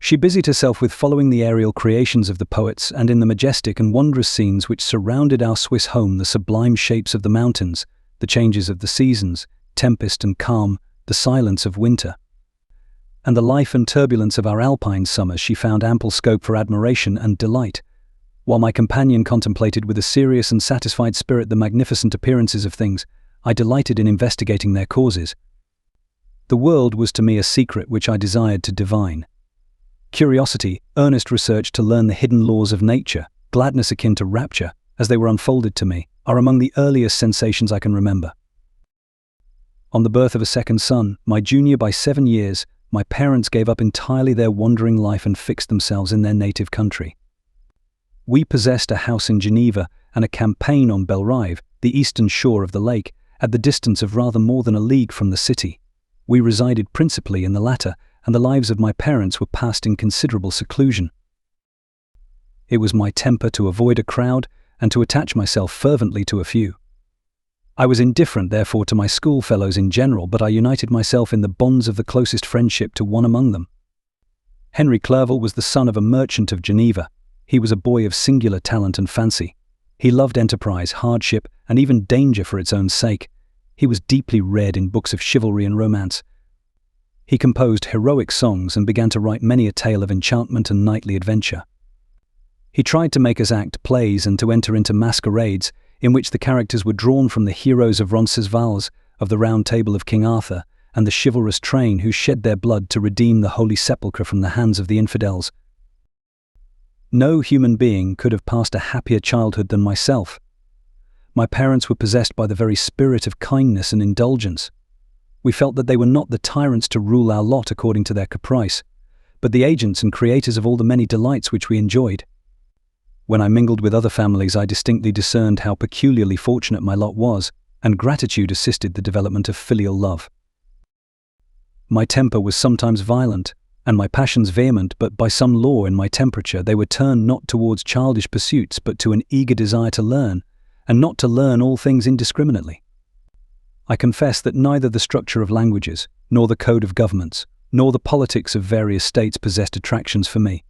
She busied herself with following the aerial creations of the poets, and in the majestic and wondrous scenes which surrounded our Swiss home, the sublime shapes of the mountains, the changes of the seasons, tempest and calm, the silence of winter, and the life and turbulence of our alpine summers, she found ample scope for admiration and delight. While my companion contemplated with a serious and satisfied spirit the magnificent appearances of things, I delighted in investigating their causes. The world was to me a secret which I desired to divine. Curiosity, earnest research to learn the hidden laws of nature, gladness akin to rapture, as they were unfolded to me, are among the earliest sensations I can remember. On the birth of a second son, my junior by 7 years, my parents gave up entirely their wandering life and fixed themselves in their native country. We possessed a house in Geneva and a campaign on Belrive, the eastern shore of the lake, at the distance of rather more than a league from the city. We resided principally in the latter, and the lives of my parents were passed in considerable seclusion. It was my temper to avoid a crowd and to attach myself fervently to a few. I was indifferent, therefore, to my schoolfellows in general, but I united myself in the bonds of the closest friendship to one among them. Henry Clerval was the son of a merchant of Geneva. He was a boy of singular talent and fancy. He loved enterprise, hardship, and even danger for its own sake. He was deeply read in books of chivalry and romance. He composed heroic songs and began to write many a tale of enchantment and knightly adventure. He tried to make us act plays and to enter into masquerades in which the characters were drawn from the heroes of Roncesvalles, of the Round Table of King Arthur, and the chivalrous train who shed their blood to redeem the Holy Sepulchre from the hands of the infidels. No human being could have passed a happier childhood than myself. My parents were possessed by the very spirit of kindness and indulgence. We felt that they were not the tyrants to rule our lot according to their caprice, but the agents and creators of all the many delights which we enjoyed. When I mingled with other families, I distinctly discerned how peculiarly fortunate my lot was, and gratitude assisted the development of filial love. My temper was sometimes violent, and my passions vehement, but by some law in my temperature they were turned not towards childish pursuits, but to an eager desire to learn, and not to learn all things indiscriminately. I confess that neither the structure of languages, nor the code of governments, nor the politics of various states possessed attractions for me.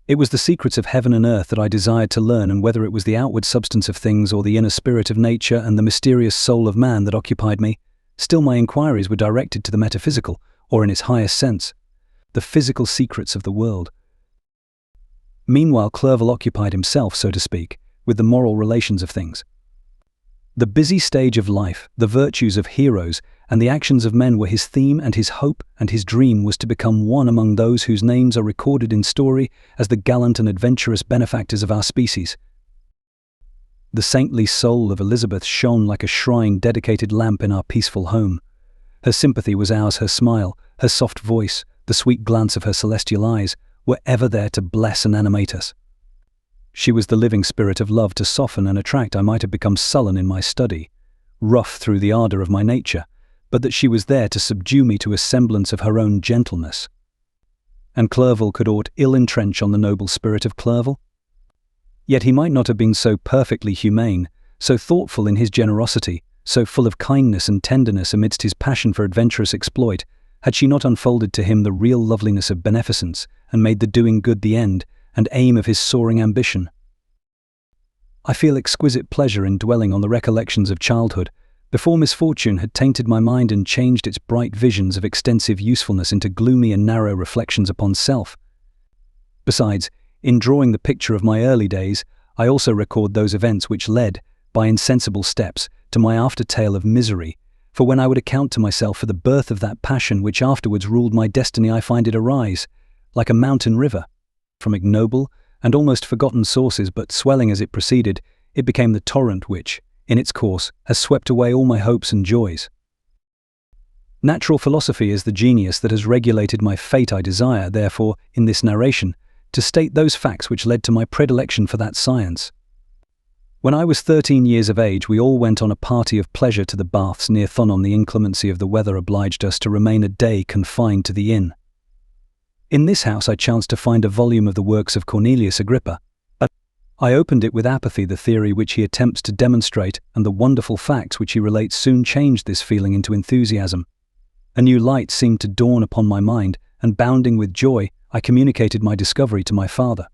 It was the secrets of heaven and earth that I desired to learn, and whether it was the outward substance of things or the inner spirit of nature and the mysterious soul of man that occupied me, still my inquiries were directed to the metaphysical, or in its highest sense, the physical secrets of the world. Meanwhile, Clerval occupied himself, so to speak, with the moral relations of things. The busy stage of life, the virtues of heroes, and the actions of men were his theme, and his hope and his dream was to become one among those whose names are recorded in story as the gallant and adventurous benefactors of our species. The saintly soul of Elizabeth shone like a shrine-dedicated lamp in our peaceful home. Her sympathy was ours, her smile, her soft voice, the sweet glance of her celestial eyes were ever there to bless and animate us. She was the living spirit of love to soften and attract. I might have become sullen in my study, rough through the ardour of my nature, but that she was there to subdue me to a semblance of her own gentleness. And Clerval could aught ill entrench on the noble spirit of Clerval? Yet he might not have been so perfectly humane, so thoughtful in his generosity, so full of kindness and tenderness amidst his passion for adventurous exploit, had she not unfolded to him the real loveliness of beneficence, and made the doing good the end and aim of his soaring ambition. I feel exquisite pleasure in dwelling on the recollections of childhood, before misfortune had tainted my mind and changed its bright visions of extensive usefulness into gloomy and narrow reflections upon self. Besides, in drawing the picture of my early days, I also record those events which led, by insensible steps, to my after-tale of misery, for when I would account to myself for the birth of that passion which afterwards ruled my destiny, I find it arise, like a mountain river, from ignoble and almost forgotten sources, but swelling as it proceeded, it became the torrent which, in its course, has swept away all my hopes and joys. Natural philosophy is the genius that has regulated my fate. I desire, therefore, in this narration, to state those facts which led to my predilection for that science. When I was 13 years of age, we all went on a party of pleasure to the baths near Thonon. The inclemency of the weather obliged us to remain a day confined to the inn. In this house I chanced to find a volume of the works of Cornelius Agrippa. I opened it with apathy. The theory which he attempts to demonstrate and the wonderful facts which he relates soon changed this feeling into enthusiasm. A new light seemed to dawn upon my mind, and bounding with joy, I communicated my discovery to my father.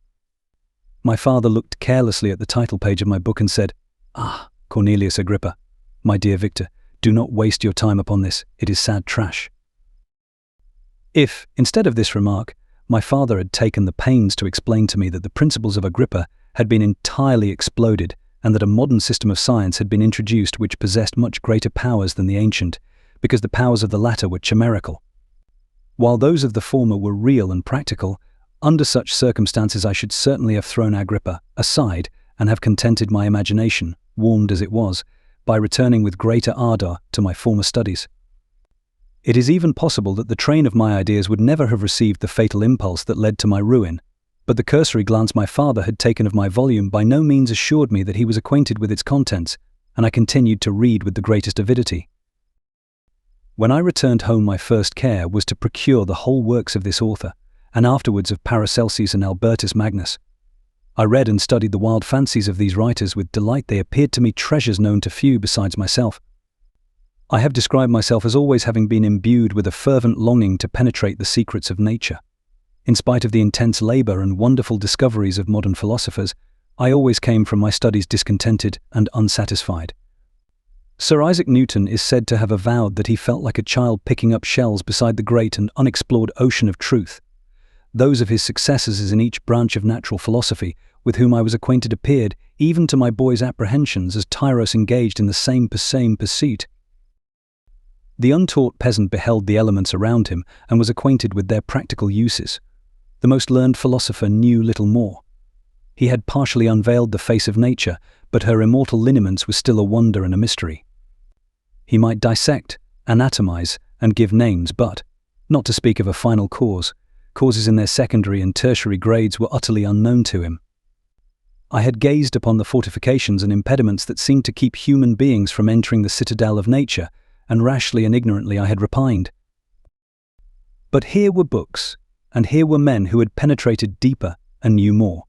My father looked carelessly at the title page of my book and said, "Ah, Cornelius Agrippa, my dear Victor, do not waste your time upon this, it is sad trash." If, instead of this remark, my father had taken the pains to explain to me that the principles of Agrippa had been entirely exploded, and that a modern system of science had been introduced which possessed much greater powers than the ancient, because the powers of the latter were chimerical, while those of the former were real and practical, under such circumstances I should certainly have thrown Agrippa aside and have contented my imagination, warmed as it was, by returning with greater ardour to my former studies. It is even possible that the train of my ideas would never have received the fatal impulse that led to my ruin, but the cursory glance my father had taken of my volume by no means assured me that he was acquainted with its contents, and I continued to read with the greatest avidity. When I returned home, my first care was to procure the whole works of this author, and afterwards of Paracelsus and Albertus Magnus. I read and studied the wild fancies of these writers with delight. They appeared to me treasures known to few besides myself. I have described myself as always having been imbued with a fervent longing to penetrate the secrets of nature. In spite of the intense labor and wonderful discoveries of modern philosophers, I always came from my studies discontented and unsatisfied. Sir Isaac Newton is said to have avowed that he felt like a child picking up shells beside the great and unexplored ocean of truth. Those of his successors in each branch of natural philosophy with whom I was acquainted appeared, even to my boy's apprehensions, as tyros engaged in the same pursuit. The untaught peasant beheld the elements around him and was acquainted with their practical uses. The most learned philosopher knew little more. He had partially unveiled the face of nature, but her immortal lineaments were still a wonder and a mystery. He might dissect, anatomize, and give names, but, not to speak of a final cause, causes in their secondary and tertiary grades were utterly unknown to him. I had gazed upon the fortifications and impediments that seemed to keep human beings from entering the citadel of nature, and rashly and ignorantly I had repined. But here were books, and here were men who had penetrated deeper and knew more.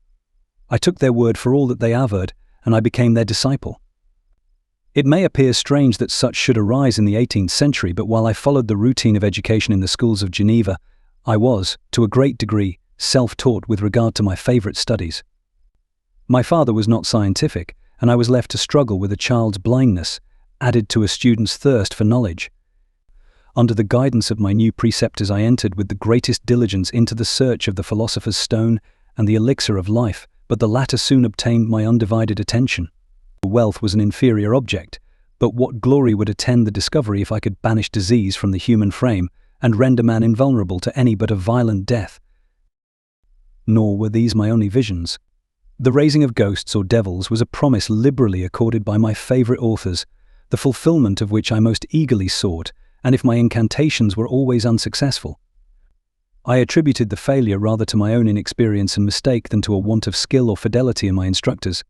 I took their word for all that they averred, and I became their disciple. It may appear strange that such should arise in the 18th century, but while I followed the routine of education in the schools of Geneva, I was, to a great degree, self-taught with regard to my favorite studies. My father was not scientific, and I was left to struggle with a child's blindness, added to a student's thirst for knowledge. Under the guidance of my new preceptors, I entered with the greatest diligence into the search of the philosopher's stone and the elixir of life, but the latter soon obtained my undivided attention. Wealth was an inferior object, but what glory would attend the discovery if I could banish disease from the human frame and render man invulnerable to any but a violent death? Nor were these my only visions. The raising of ghosts or devils was a promise liberally accorded by my favorite authors, the fulfillment of which I most eagerly sought, and if my incantations were always unsuccessful, I attributed the failure rather to my own inexperience and mistake than to a want of skill or fidelity in my instructors.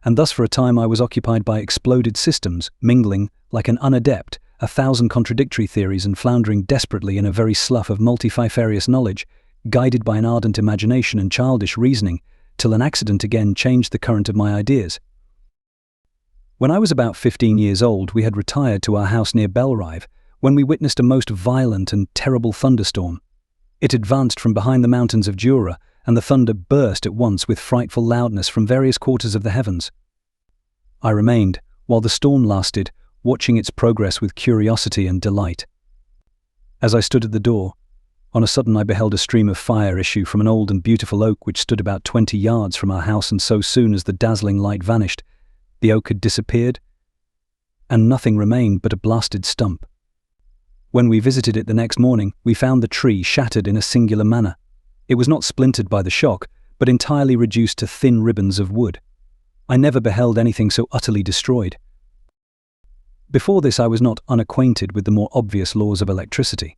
And thus for a time I was occupied by exploded systems, mingling, like an unadept, 1,000 contradictory theories and floundering desperately in a very slough of multifarious knowledge, guided by an ardent imagination and childish reasoning, till an accident again changed the current of my ideas. When I was about 15 years old, we had retired to our house near Belrive, when we witnessed a most violent and terrible thunderstorm. It advanced from behind the mountains of Jura, and the thunder burst at once with frightful loudness from various quarters of the heavens. I remained, while the storm lasted, watching its progress with curiosity and delight. As I stood at the door, on a sudden I beheld a stream of fire issue from an old and beautiful oak which stood about 20 yards from our house, and so soon as the dazzling light vanished, the oak had disappeared, and nothing remained but a blasted stump. When we visited it the next morning, we found the tree shattered in a singular manner. It was not splintered by the shock, but entirely reduced to thin ribbons of wood. I never beheld anything so utterly destroyed. Before this I was not unacquainted with the more obvious laws of electricity.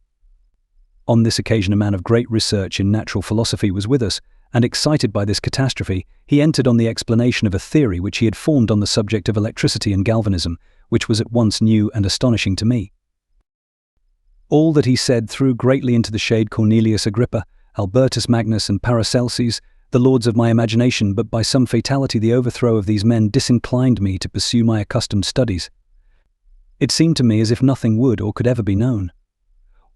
On this occasion a man of great research in natural philosophy was with us, and excited by this catastrophe, he entered on the explanation of a theory which he had formed on the subject of electricity and galvanism, which was at once new and astonishing to me. All that he said threw greatly into the shade Cornelius Agrippa, Albertus Magnus, and Paracelsus, the lords of my imagination, but by some fatality the overthrow of these men disinclined me to pursue my accustomed studies. It seemed to me as if nothing would or could ever be known.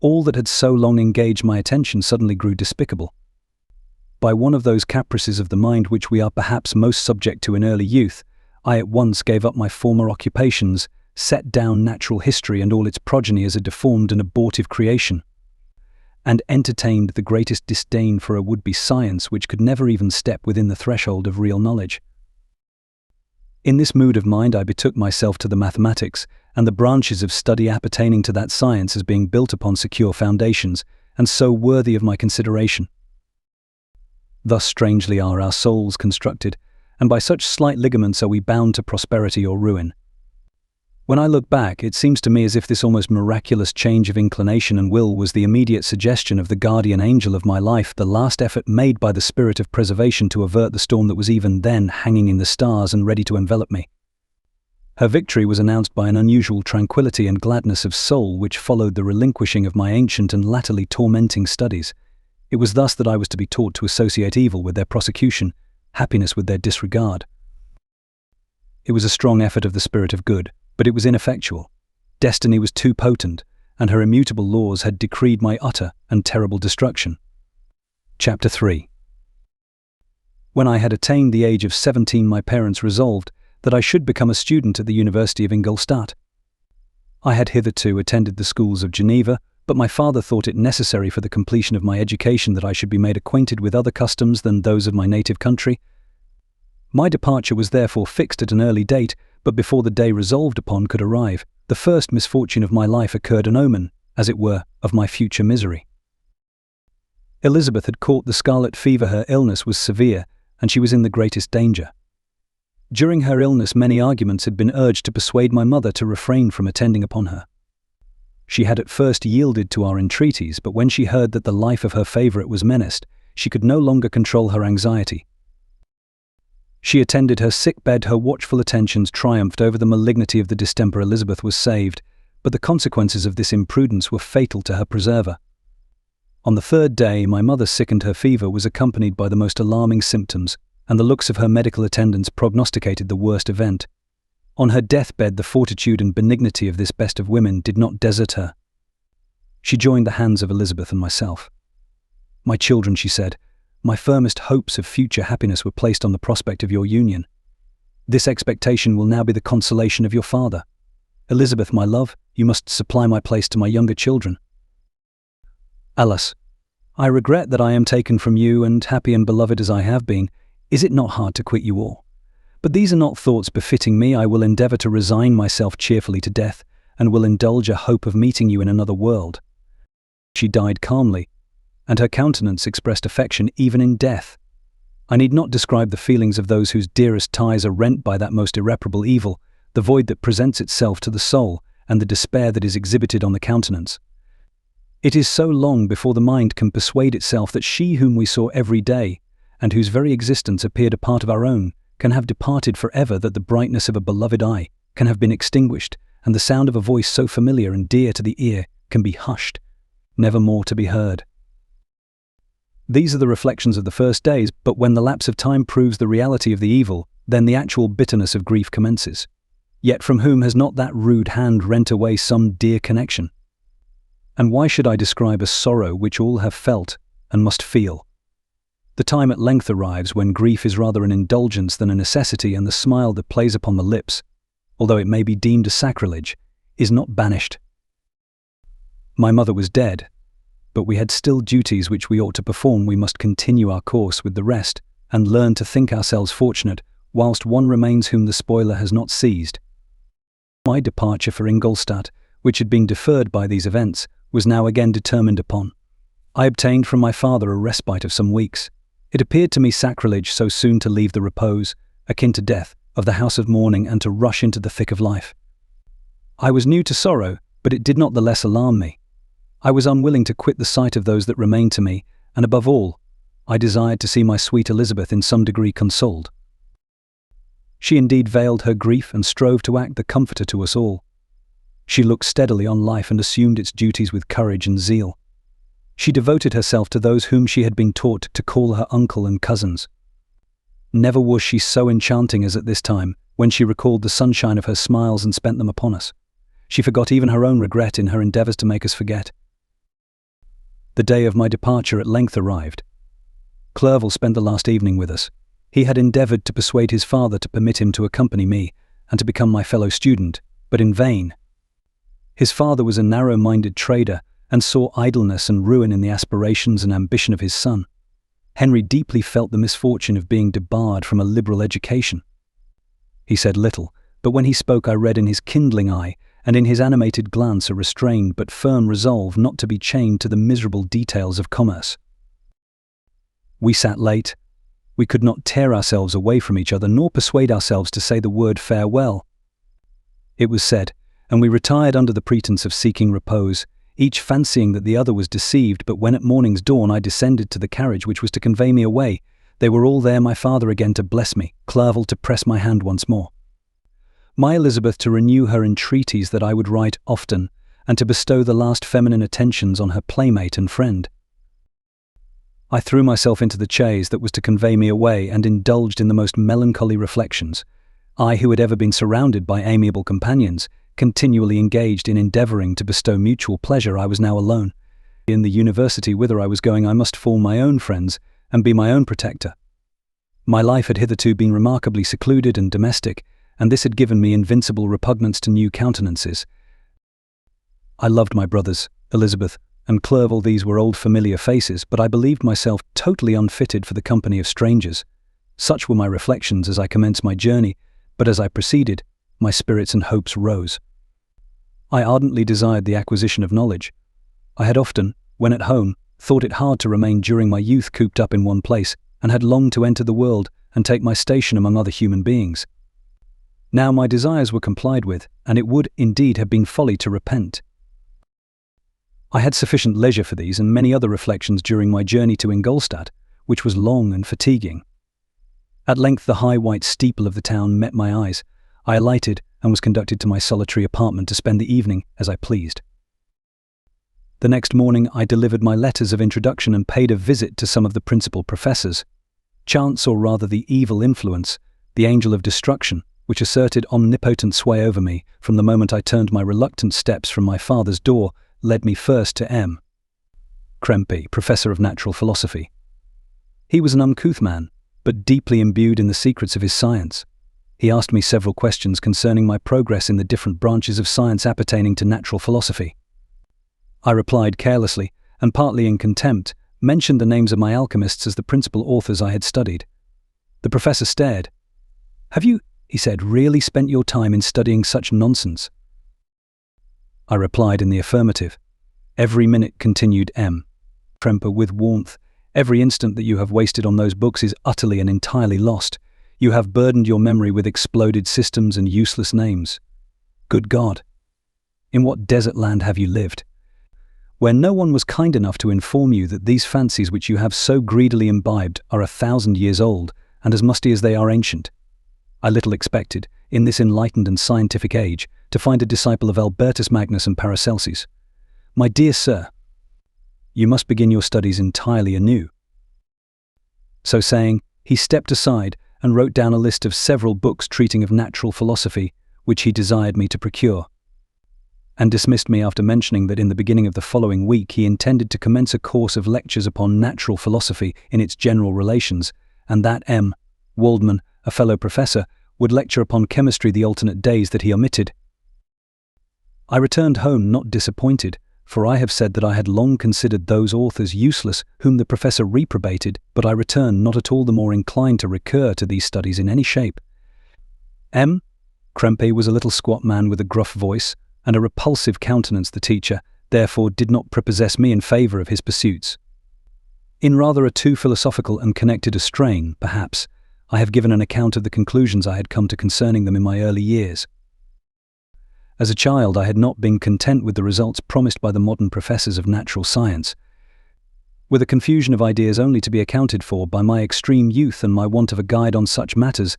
All that had so long engaged my attention suddenly grew despicable. By one of those caprices of the mind which we are perhaps most subject to in early youth, I at once gave up my former occupations, set down natural history and all its progeny as a deformed and abortive creation, and entertained the greatest disdain for a would-be science which could never even step within the threshold of real knowledge. In this mood of mind I betook myself to the mathematics and the branches of study appertaining to that science as being built upon secure foundations, and so worthy of my consideration. Thus strangely are our souls constructed, and by such slight ligaments are we bound to prosperity or ruin. When I look back, it seems to me as if this almost miraculous change of inclination and will was the immediate suggestion of the guardian angel of my life, the last effort made by the spirit of preservation to avert the storm that was even then hanging in the stars and ready to envelop me. Her victory was announced by an unusual tranquility and gladness of soul which followed the relinquishing of my ancient and latterly tormenting studies. It was thus that I was to be taught to associate evil with their prosecution, happiness with their disregard. It was a strong effort of the spirit of good, but it was ineffectual. Destiny was too potent, and her immutable laws had decreed my utter and terrible destruction. Chapter 3. When I had attained the age of 17, my parents resolved that I should become a student at the University of Ingolstadt. I had hitherto attended the schools of Geneva, but my father thought it necessary for the completion of my education that I should be made acquainted with other customs than those of my native country. My departure was therefore fixed at an early date, but before the day resolved upon could arrive, the first misfortune of my life occurred, an omen, as it were, of my future misery. Elizabeth had caught the scarlet fever. Her illness was severe, and she was in the greatest danger. During her illness, many arguments had been urged to persuade my mother to refrain from attending upon her. She had at first yielded to our entreaties, but when she heard that the life of her favourite was menaced, she could no longer control her anxiety. She attended her sick bed. Her watchful attentions triumphed over the malignity of the distemper. Elizabeth was saved, but the consequences of this imprudence were fatal to her preserver. On the third day, my mother sickened. Her fever was accompanied by the most alarming symptoms, and the looks of her medical attendants prognosticated the worst event. On her deathbed, the fortitude and benignity of this best of women did not desert her. She joined the hands of Elizabeth and myself. "My children," she said, "my firmest hopes of future happiness were placed on the prospect of your union. This expectation will now be the consolation of your father. Elizabeth, my love, you must supply my place to my younger children. Alas, I regret that I am taken from you, and happy and beloved as I have been, is it not hard to quit you all? But these are not thoughts befitting me. I will endeavour to resign myself cheerfully to death, and will indulge a hope of meeting you in another world." She died calmly, and her countenance expressed affection even in death. I need not describe the feelings of those whose dearest ties are rent by that most irreparable evil, the void that presents itself to the soul, and the despair that is exhibited on the countenance. It is so long before the mind can persuade itself that she whom we saw every day, and whose very existence appeared a part of our own, can have departed for ever, that the brightness of a beloved eye can have been extinguished, and the sound of a voice so familiar and dear to the ear can be hushed, never more to be heard. These are the reflections of the first days, but when the lapse of time proves the reality of the evil, then the actual bitterness of grief commences. Yet from whom has not that rude hand rent away some dear connection? And why should I describe a sorrow which all have felt and must feel? The time at length arrives when grief is rather an indulgence than a necessity, and the smile that plays upon the lips, although it may be deemed a sacrilege, is not banished. My mother was dead, but we had still duties which we ought to perform. We must continue our course with the rest, and learn to think ourselves fortunate, whilst one remains whom the spoiler has not seized. My departure for Ingolstadt, which had been deferred by these events, was now again determined upon. I obtained from my father a respite of some weeks. It appeared to me sacrilege so soon to leave the repose, akin to death, of the house of mourning, and to rush into the thick of life. I was new to sorrow, but it did not the less alarm me. I was unwilling to quit the sight of those that remained to me, and above all, I desired to see my sweet Elizabeth in some degree consoled. She indeed veiled her grief and strove to act the comforter to us all. She looked steadily on life and assumed its duties with courage and zeal. She devoted herself to those whom she had been taught to call her uncle and cousins. Never was she so enchanting as at this time, when she recalled the sunshine of her smiles and spent them upon us. She forgot even her own regret in her endeavours to make us forget. The day of my departure at length arrived. Clerval spent the last evening with us. He had endeavoured to persuade his father to permit him to accompany me and to become my fellow student, but in vain. His father was a narrow-minded trader, and saw idleness and ruin in the aspirations and ambition of his son. Henry deeply felt the misfortune of being debarred from a liberal education. He said little, but when he spoke I read in his kindling eye and in his animated glance a restrained but firm resolve not to be chained to the miserable details of commerce. We sat late. We could not tear ourselves away from each other, nor persuade ourselves to say the word farewell. It was said, and we retired under the pretence of seeking repose, each fancying that the other was deceived. But when at morning's dawn I descended to the carriage which was to convey me away, they were all there, my father again to bless me, Clerval to press my hand once more. My Elizabeth to renew her entreaties that I would write often, and to bestow the last feminine attentions on her playmate and friend. I threw myself into the chaise that was to convey me away and indulged in the most melancholy reflections. I, who had ever been surrounded by amiable companions, continually engaged in endeavouring to bestow mutual pleasure, I was now alone. In the university whither I was going, I must form my own friends and be my own protector. My life had hitherto been remarkably secluded and domestic, and this had given me invincible repugnance to new countenances. I loved my brothers, Elizabeth and Clerval. These were old familiar faces, but I believed myself totally unfitted for the company of strangers. Such were my reflections as I commenced my journey, but as I proceeded, my spirits and hopes rose. I ardently desired the acquisition of knowledge. I had often, when at home, thought it hard to remain during my youth cooped up in one place, and had longed to enter the world and take my station among other human beings. Now my desires were complied with, and it would, indeed, have been folly to repent. I had sufficient leisure for these and many other reflections during my journey to Ingolstadt, which was long and fatiguing. At length the high white steeple of the town met my eyes. I alighted and was conducted to my solitary apartment to spend the evening as I pleased. The next morning I delivered my letters of introduction and paid a visit to some of the principal professors. Chance, or rather the evil influence, the angel of destruction, which asserted omnipotent sway over me from the moment I turned my reluctant steps from my father's door, led me first to M. Krempe, professor of natural philosophy. He was an uncouth man, but deeply imbued in the secrets of his science. He asked me several questions concerning my progress in the different branches of science appertaining to natural philosophy. I replied carelessly, and partly in contempt, mentioned the names of my alchemists as the principal authors I had studied. The professor stared. "Have you," he said, "really spent your time in studying such nonsense?" I replied in the affirmative. "Every minute," continued M. Krempe with warmth, "every instant that you have wasted on those books is utterly and entirely lost. You have burdened your memory with exploded systems and useless names. Good God! In what desert land have you lived, where no one was kind enough to inform you that these fancies which you have so greedily imbibed are 1,000 years old and as musty as they are ancient? I little expected, in this enlightened and scientific age, to find a disciple of Albertus Magnus and Paracelsus. My dear sir, you must begin your studies entirely anew." So saying, he stepped aside and wrote down a list of several books treating of natural philosophy, which he desired me to procure, and dismissed me after mentioning that in the beginning of the following week he intended to commence a course of lectures upon natural philosophy in its general relations, and that M. Waldman, a fellow professor, would lecture upon chemistry the alternate days that he omitted. I returned home not disappointed, for I have said that I had long considered those authors useless whom the professor reprobated, but I returned not at all the more inclined to recur to these studies in any shape. M. Krempe was a little squat man with a gruff voice and a repulsive countenance. The teacher, therefore, did not prepossess me in favour of his pursuits. In rather a too philosophical and connected a strain, perhaps, I have given an account of the conclusions I had come to concerning them in my early years. As a child, I had not been content with the results promised by the modern professors of natural science. With a confusion of ideas only to be accounted for by my extreme youth and my want of a guide on such matters,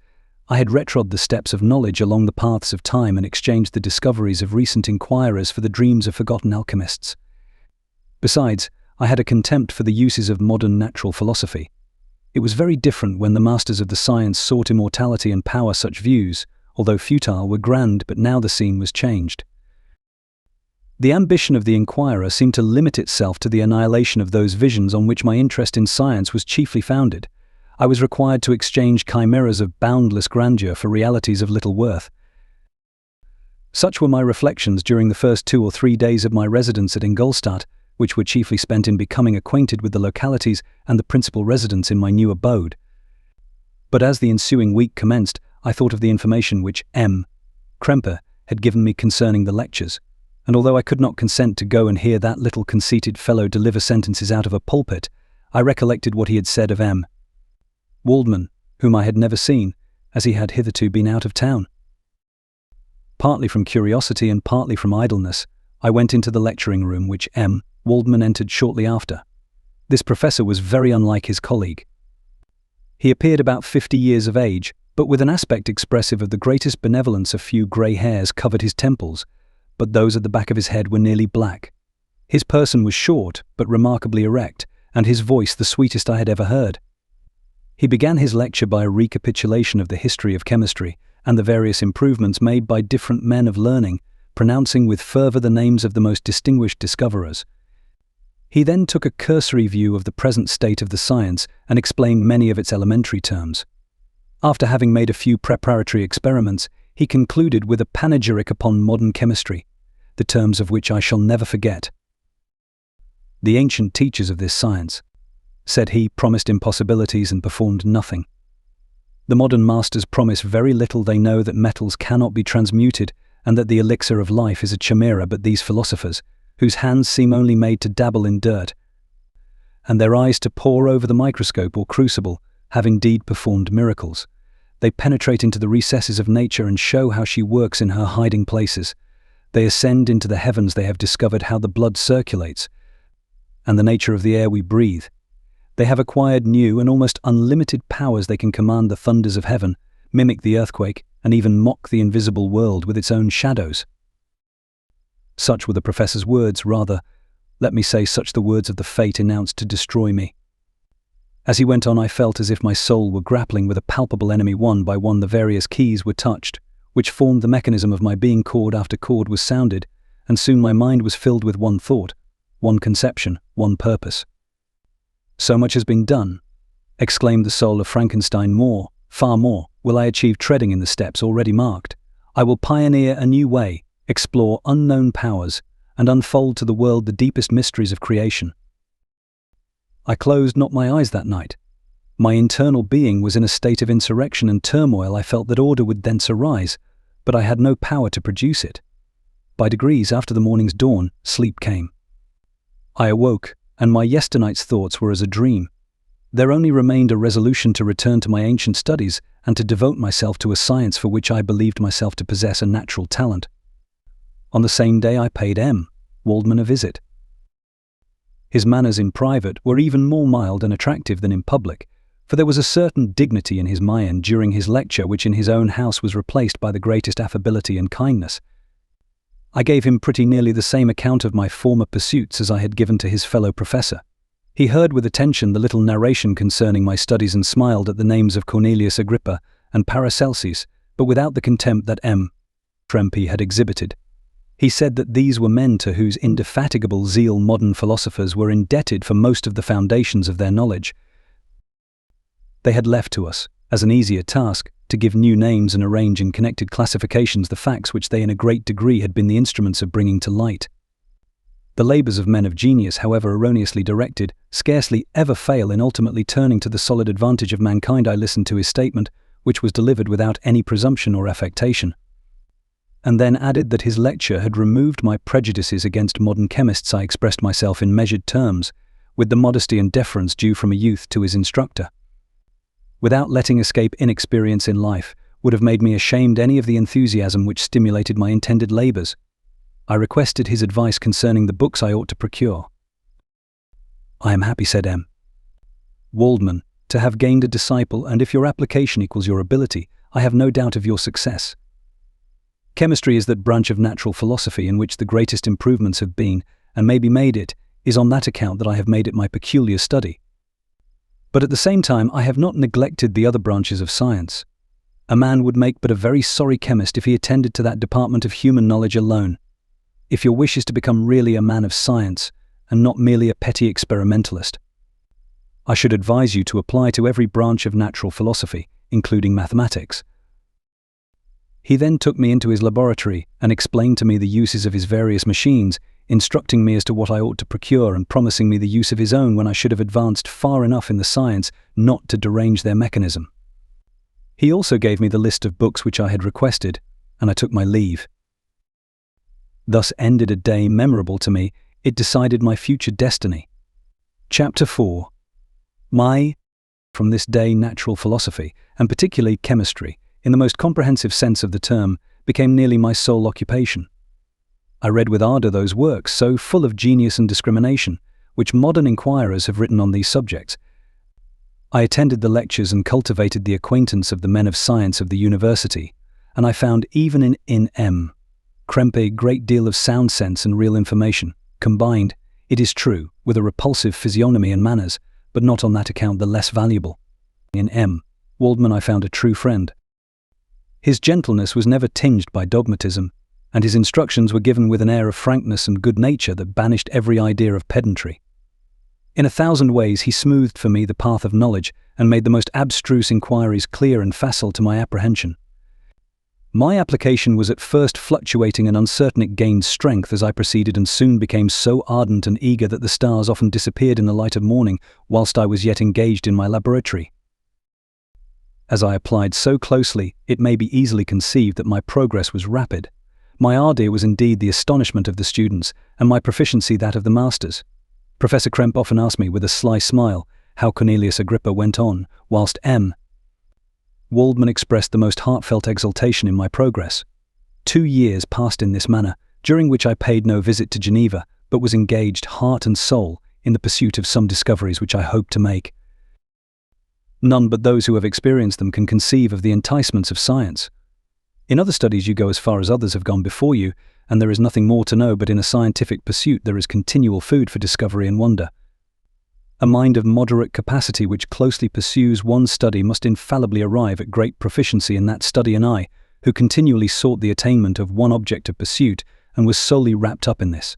I had retrod the steps of knowledge along the paths of time and exchanged the discoveries of recent inquirers for the dreams of forgotten alchemists. Besides, I had a contempt for the uses of modern natural philosophy. It was very different when the masters of the science sought immortality and power. Such views, although futile, were grand, but now the scene was changed. The ambition of the inquirer seemed to limit itself to the annihilation of those visions on which my interest in science was chiefly founded. I was required to exchange chimeras of boundless grandeur for realities of little worth. Such were my reflections during the first 2 or 3 days of my residence at Ingolstadt, which were chiefly spent in becoming acquainted with the localities and the principal residents in my new abode. But as the ensuing week commenced, I thought of the information which M. Krempe had given me concerning the lectures, and although I could not consent to go and hear that little conceited fellow deliver sentences out of a pulpit, I recollected what he had said of M. Waldman, whom I had never seen, as he had hitherto been out of town. Partly from curiosity and partly from idleness, I went into the lecturing room which M. Waldman entered shortly after. This professor was very unlike his colleague. He appeared about 50 years of age, but with an aspect expressive of the greatest benevolence. A few grey hairs covered his temples, but those at the back of his head were nearly black. His person was short, but remarkably erect, and his voice the sweetest I had ever heard. He began his lecture by a recapitulation of the history of chemistry and the various improvements made by different men of learning, pronouncing with fervour the names of the most distinguished discoverers. He then took a cursory view of the present state of the science and explained many of its elementary terms. After having made a few preparatory experiments, he concluded with a panegyric upon modern chemistry, the terms of which I shall never forget. "The ancient teachers of this science," said he, "promised impossibilities and performed nothing. The modern masters promise very little. They know that metals cannot be transmuted and that the elixir of life is a chimera, but these philosophers, whose hands seem only made to dabble in dirt, and their eyes to pore over the microscope or crucible, have indeed performed miracles. They penetrate into the recesses of nature and show how she works in her hiding places. They ascend into the heavens. They have discovered how the blood circulates and the nature of the air we breathe. They have acquired new and almost unlimited powers. They can command the thunders of heaven, mimic the earthquake, and even mock the invisible world with its own shadows." Such were the professor's words, rather, let me say, such the words of the fate announced to destroy me. As he went on, I felt as if my soul were grappling with a palpable enemy. One by one the various keys were touched, which formed the mechanism of my being. Chord after chord was sounded, and soon my mind was filled with one thought, one conception, one purpose. "So much has been done," exclaimed the soul of Frankenstein. "More, far more, will I achieve, treading in the steps already marked. I will pioneer a new way, explore unknown powers, and unfold to the world the deepest mysteries of creation." I closed not my eyes that night. My internal being was in a state of insurrection and turmoil. I felt that order would thence arise, but I had no power to produce it. By degrees, after the morning's dawn, sleep came. I awoke, and my yesternight's thoughts were as a dream. There only remained a resolution to return to my ancient studies and to devote myself to a science for which I believed myself to possess a natural talent. On the same day I paid M. Waldman a visit. His manners in private were even more mild and attractive than in public, for there was a certain dignity in his mien during his lecture which in his own house was replaced by the greatest affability and kindness. I gave him pretty nearly the same account of my former pursuits as I had given to his fellow professor. He heard with attention the little narration concerning my studies and smiled at the names of Cornelius Agrippa and Paracelsus, but without the contempt that M. Trempe had exhibited. He said that these were men to whose indefatigable zeal modern philosophers were indebted for most of the foundations of their knowledge. They had left to us, as an easier task, to give new names and arrange in connected classifications the facts which they in a great degree had been the instruments of bringing to light. The labours of men of genius, however erroneously directed, scarcely ever fail in ultimately turning to the solid advantage of mankind. I listened to his statement, which was delivered without any presumption or affectation, and then added that his lecture had removed my prejudices against modern chemists. I expressed myself in measured terms, with the modesty and deference due from a youth to his instructor. Without letting escape inexperience in life would have made me ashamed any of the enthusiasm which stimulated my intended labours. I requested his advice concerning the books I ought to procure. "I am happy," said M. Waldman, "to have gained a disciple, and if your application equals your ability, I have no doubt of your success. Chemistry is that branch of natural philosophy in which the greatest improvements have been, and may be made. It is on that account that I have made it my peculiar study. But at the same time I have not neglected the other branches of science. A man would make but a very sorry chemist if he attended to that department of human knowledge alone. If your wish is to become really a man of science, and not merely a petty experimentalist, I should advise you to apply to every branch of natural philosophy, including mathematics." He then took me into his laboratory and explained to me the uses of his various machines, instructing me as to what I ought to procure and promising me the use of his own when I should have advanced far enough in the science not to derange their mechanism. He also gave me the list of books which I had requested, and I took my leave. Thus ended a day memorable to me. It decided my future destiny. Chapter 4. From this day natural philosophy, and particularly chemistry, in the most comprehensive sense of the term, became nearly my sole occupation. I read with ardour those works, so full of genius and discrimination, which modern inquirers have written on these subjects. I attended the lectures and cultivated the acquaintance of the men of science of the university, and I found even in M. Krempe a great deal of sound sense and real information, combined, it is true, with a repulsive physiognomy and manners, but not on that account the less valuable. In M. Waldman I found a true friend. His gentleness was never tinged by dogmatism, and his instructions were given with an air of frankness and good nature that banished every idea of pedantry. In 1,000 ways he smoothed for me the path of knowledge and made the most abstruse inquiries clear and facile to my apprehension. My application was at first fluctuating and uncertain. It gained strength as I proceeded and soon became so ardent and eager that the stars often disappeared in the light of morning whilst I was yet engaged in my laboratory. As I applied so closely, it may be easily conceived that my progress was rapid. My ardour was indeed the astonishment of the students, and my proficiency that of the masters. Professor Krempe often asked me with a sly smile how Cornelius Agrippa went on, whilst M. Waldman expressed the most heartfelt exultation in my progress. 2 years passed in this manner, during which I paid no visit to Geneva, but was engaged heart and soul in the pursuit of some discoveries which I hoped to make. None but those who have experienced them can conceive of the enticements of science. In other studies you go as far as others have gone before you, and there is nothing more to know, but in a scientific pursuit there is continual food for discovery and wonder. A mind of moderate capacity which closely pursues one study must infallibly arrive at great proficiency in that study, and I, who continually sought the attainment of one object of pursuit and was solely wrapped up in this,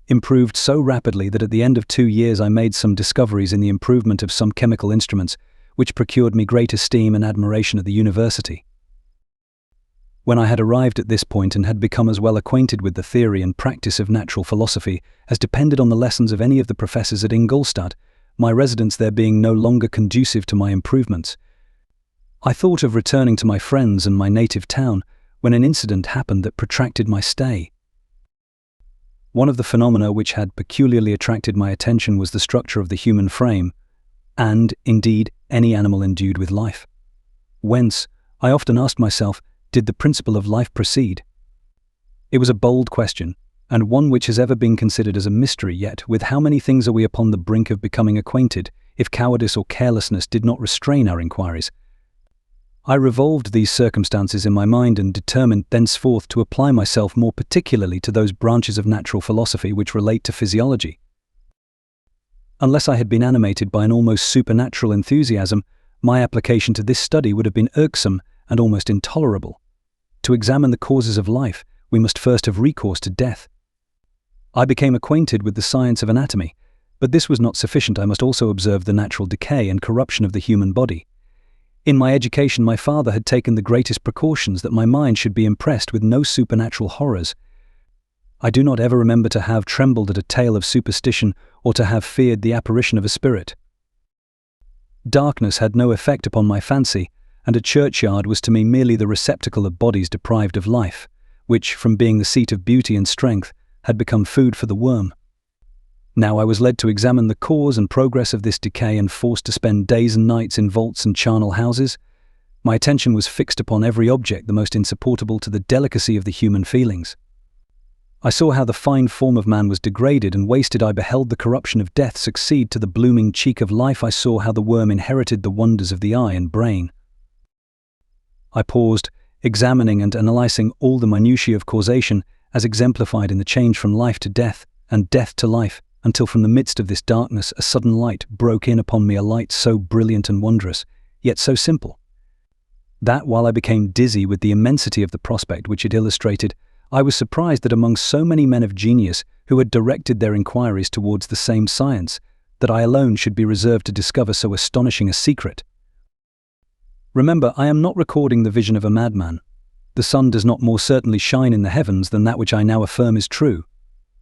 improved so rapidly that at the end of 2 years I made some discoveries in the improvement of some chemical instruments, which procured me great esteem and admiration at the university. When I had arrived at this point and had become as well acquainted with the theory and practice of natural philosophy as depended on the lessons of any of the professors at Ingolstadt, my residence there being no longer conducive to my improvements, I thought of returning to my friends and my native town, when an incident happened that protracted my stay. One of the phenomena which had peculiarly attracted my attention was the structure of the human frame, and, indeed, any animal endued with life. Whence, I often asked myself, did the principle of life proceed? It was a bold question, and one which has ever been considered as a mystery, yet with how many things are we upon the brink of becoming acquainted, if cowardice or carelessness did not restrain our inquiries. I revolved these circumstances in my mind and determined thenceforth to apply myself more particularly to those branches of natural philosophy which relate to physiology. Unless I had been animated by an almost supernatural enthusiasm, my application to this study would have been irksome and almost intolerable. To examine the causes of life, we must first have recourse to death. I became acquainted with the science of anatomy, but this was not sufficient. I must also observe the natural decay and corruption of the human body. In my education, my father had taken the greatest precautions that my mind should be impressed with no supernatural horrors. I do not ever remember to have trembled at a tale of superstition or to have feared the apparition of a spirit. Darkness had no effect upon my fancy, and a churchyard was to me merely the receptacle of bodies deprived of life, which, from being the seat of beauty and strength, had become food for the worm. Now I was led to examine the cause and progress of this decay and forced to spend days and nights in vaults and charnel houses. My attention was fixed upon every object the most insupportable to the delicacy of the human feelings. I saw how the fine form of man was degraded and wasted. I beheld the corruption of death succeed to the blooming cheek of life. I saw how the worm inherited the wonders of the eye and brain. I paused, examining and analysing all the minutiae of causation as exemplified in the change from life to death and death to life, until from the midst of this darkness a sudden light broke in upon me, a light so brilliant and wondrous, yet so simple, that while I became dizzy with the immensity of the prospect which it illustrated, I was surprised that among so many men of genius who had directed their inquiries towards the same science, that I alone should be reserved to discover so astonishing a secret. Remember, I am not recording the vision of a madman. The sun does not more certainly shine in the heavens than that which I now affirm is true.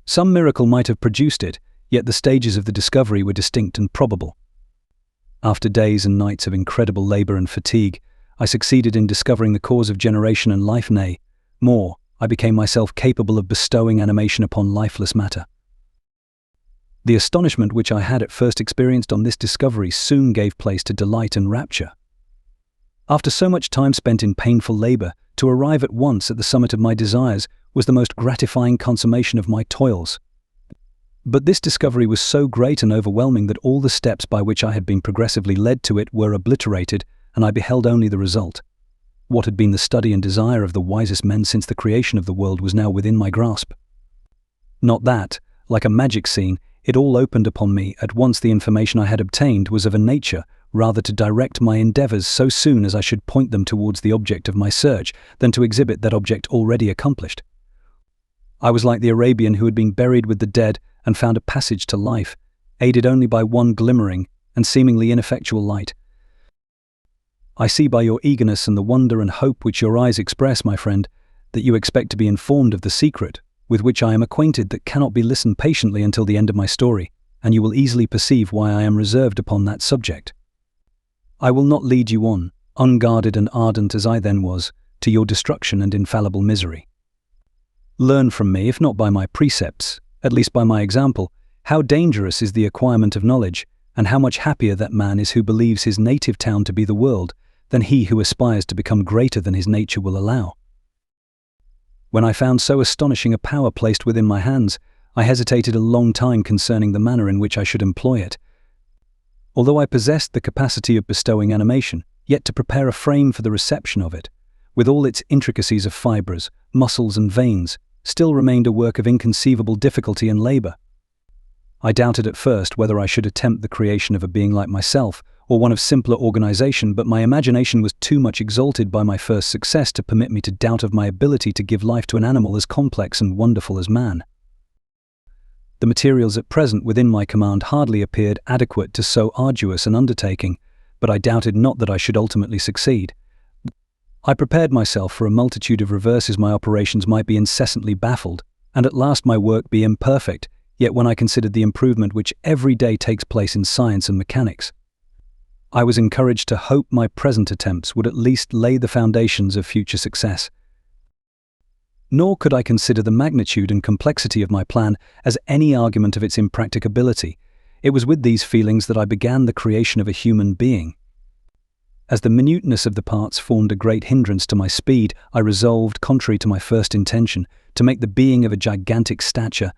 Some miracle might have produced it, yet the stages of the discovery were distinct and probable. After days and nights of incredible labour and fatigue, I succeeded in discovering the cause of generation and life, nay, more, I became myself capable of bestowing animation upon lifeless matter. The astonishment which I had at first experienced on this discovery soon gave place to delight and rapture. After so much time spent in painful labour, to arrive at once at the summit of my desires was the most gratifying consummation of my toils. But this discovery was so great and overwhelming that all the steps by which I had been progressively led to it were obliterated, and I beheld only the result. What had been the study and desire of the wisest men since the creation of the world was now within my grasp. Not that, like a magic scene, it all opened upon me at once. The information I had obtained was of a nature rather to direct my endeavors so soon as I should point them towards the object of my search than to exhibit that object already accomplished. I was like the Arabian who had been buried with the dead and found a passage to life, aided only by one glimmering and seemingly ineffectual light. I see by your eagerness and the wonder and hope which your eyes express, my friend, that you expect to be informed of the secret with which I am acquainted that cannot be listened patiently until the end of my story, and you will easily perceive why I am reserved upon that subject. I will not lead you on, unguarded and ardent as I then was, to your destruction and infallible misery. Learn from me, if not by my precepts, at least by my example, how dangerous is the acquirement of knowledge, and how much happier that man is who believes his native town to be the world, than he who aspires to become greater than his nature will allow. When I found so astonishing a power placed within my hands, I hesitated a long time concerning the manner in which I should employ it. Although I possessed the capacity of bestowing animation, yet to prepare a frame for the reception of it, with all its intricacies of fibres, muscles and veins, still remained a work of inconceivable difficulty and labour. I doubted at first whether I should attempt the creation of a being like myself, or one of simpler organisation, but my imagination was too much exalted by my first success to permit me to doubt of my ability to give life to an animal as complex and wonderful as man. The materials at present within my command hardly appeared adequate to so arduous an undertaking, but I doubted not that I should ultimately succeed. I prepared myself for a multitude of reverses. My operations might be incessantly baffled, and at last my work be imperfect, yet when I considered the improvement which every day takes place in science and mechanics, I was encouraged to hope my present attempts would at least lay the foundations of future success. Nor could I consider the magnitude and complexity of my plan as any argument of its impracticability. It was with these feelings that I began the creation of a human being. As the minuteness of the parts formed a great hindrance to my speed, I resolved, contrary to my first intention, to make the being of a gigantic stature,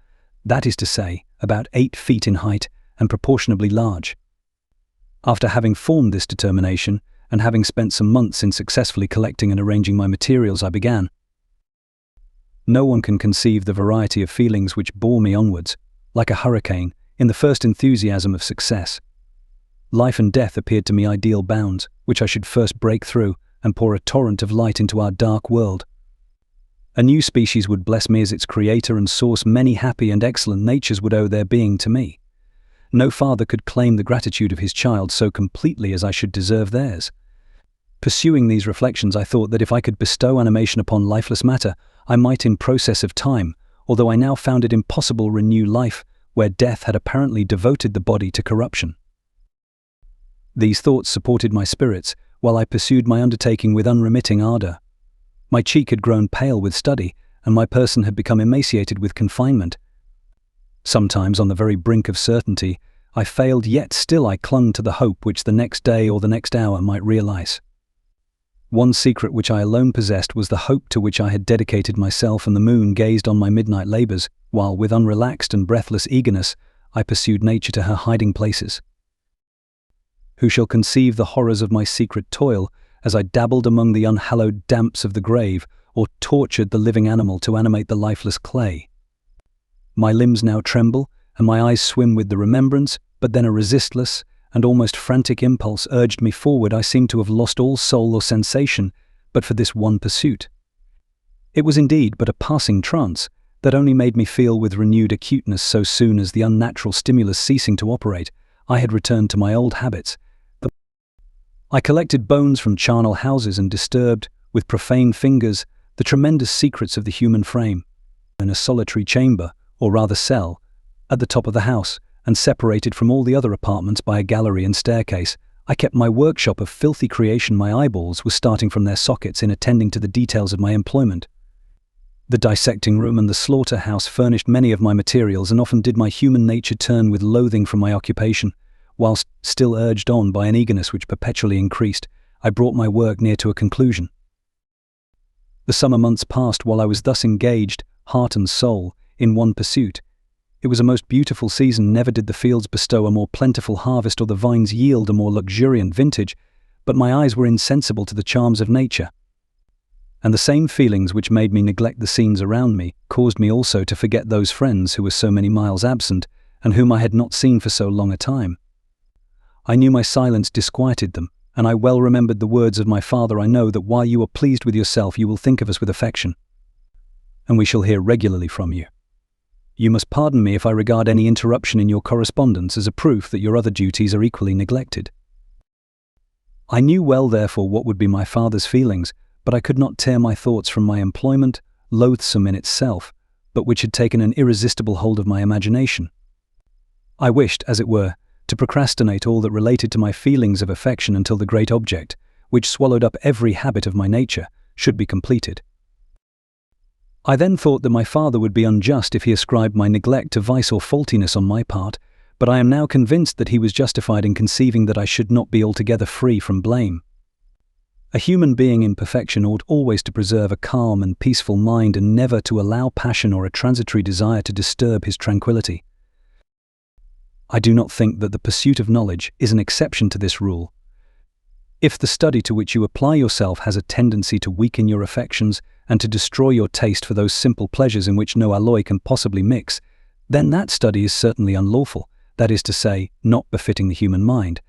that is to say, about 8 feet in height and proportionably large. After having formed this determination, and having spent some months in successfully collecting and arranging my materials, I began. No one can conceive the variety of feelings which bore me onwards, like a hurricane, in the first enthusiasm of success. Life and death appeared to me ideal bounds, which I should first break through and pour a torrent of light into our dark world. A new species would bless me as its creator and source. Many happy and excellent natures would owe their being to me. No father could claim the gratitude of his child so completely as I should deserve theirs. Pursuing these reflections, I thought that if I could bestow animation upon lifeless matter, I might in process of time, although I now found it impossible, renew life where death had apparently devoted the body to corruption. These thoughts supported my spirits, while I pursued my undertaking with unremitting ardour. My cheek had grown pale with study, and my person had become emaciated with confinement. Sometimes, on the very brink of certainty, I failed, yet still I clung to the hope which the next day or the next hour might realise. One secret which I alone possessed was the hope to which I had dedicated myself, and the moon gazed on my midnight labours, while with unrelaxed and breathless eagerness I pursued nature to her hiding places. Who shall conceive the horrors of my secret toil, as I dabbled among the unhallowed damps of the grave, or tortured the living animal to animate the lifeless clay? My limbs now tremble, and my eyes swim with the remembrance, but then a resistless and almost frantic impulse urged me forward. I seemed to have lost all soul or sensation, but for this one pursuit. It was indeed but a passing trance, that only made me feel with renewed acuteness. So soon as the unnatural stimulus ceasing to operate, I had returned to my old habits. I collected bones from charnel houses and disturbed, with profane fingers, the tremendous secrets of the human frame. In a solitary chamber, or rather cell, at the top of the house, and separated from all the other apartments by a gallery and staircase, I kept my workshop of filthy creation. My eyeballs were starting from their sockets in attending to the details of my employment. The dissecting room and the slaughter-house furnished many of my materials, and often did my human nature turn with loathing from my occupation. Whilst still urged on by an eagerness which perpetually increased, I brought my work near to a conclusion. The summer months passed while I was thus engaged, heart and soul, in one pursuit. It was a most beautiful season. Never did the fields bestow a more plentiful harvest or the vines yield a more luxuriant vintage, but my eyes were insensible to the charms of nature. And the same feelings which made me neglect the scenes around me caused me also to forget those friends who were so many miles absent and whom I had not seen for so long a time. I knew my silence disquieted them, and I well remembered the words of my father. I know that while you are pleased with yourself, you will think of us with affection, and we shall hear regularly from you. You must pardon me if I regard any interruption in your correspondence as a proof that your other duties are equally neglected. I knew well, therefore, what would be my father's feelings, but I could not tear my thoughts from my employment, loathsome in itself, but which had taken an irresistible hold of my imagination. I wished, as it were, to procrastinate all that related to my feelings of affection until the great object, which swallowed up every habit of my nature, should be completed. I then thought that my father would be unjust if he ascribed my neglect to vice or faultiness on my part, but I am now convinced that he was justified in conceiving that I should not be altogether free from blame. A human being in perfection ought always to preserve a calm and peaceful mind and never to allow passion or a transitory desire to disturb his tranquility. I do not think that the pursuit of knowledge is an exception to this rule. If the study to which you apply yourself has a tendency to weaken your affections and to destroy your taste for those simple pleasures in which no alloy can possibly mix, then that study is certainly unlawful, that is to say, not befitting the human mind.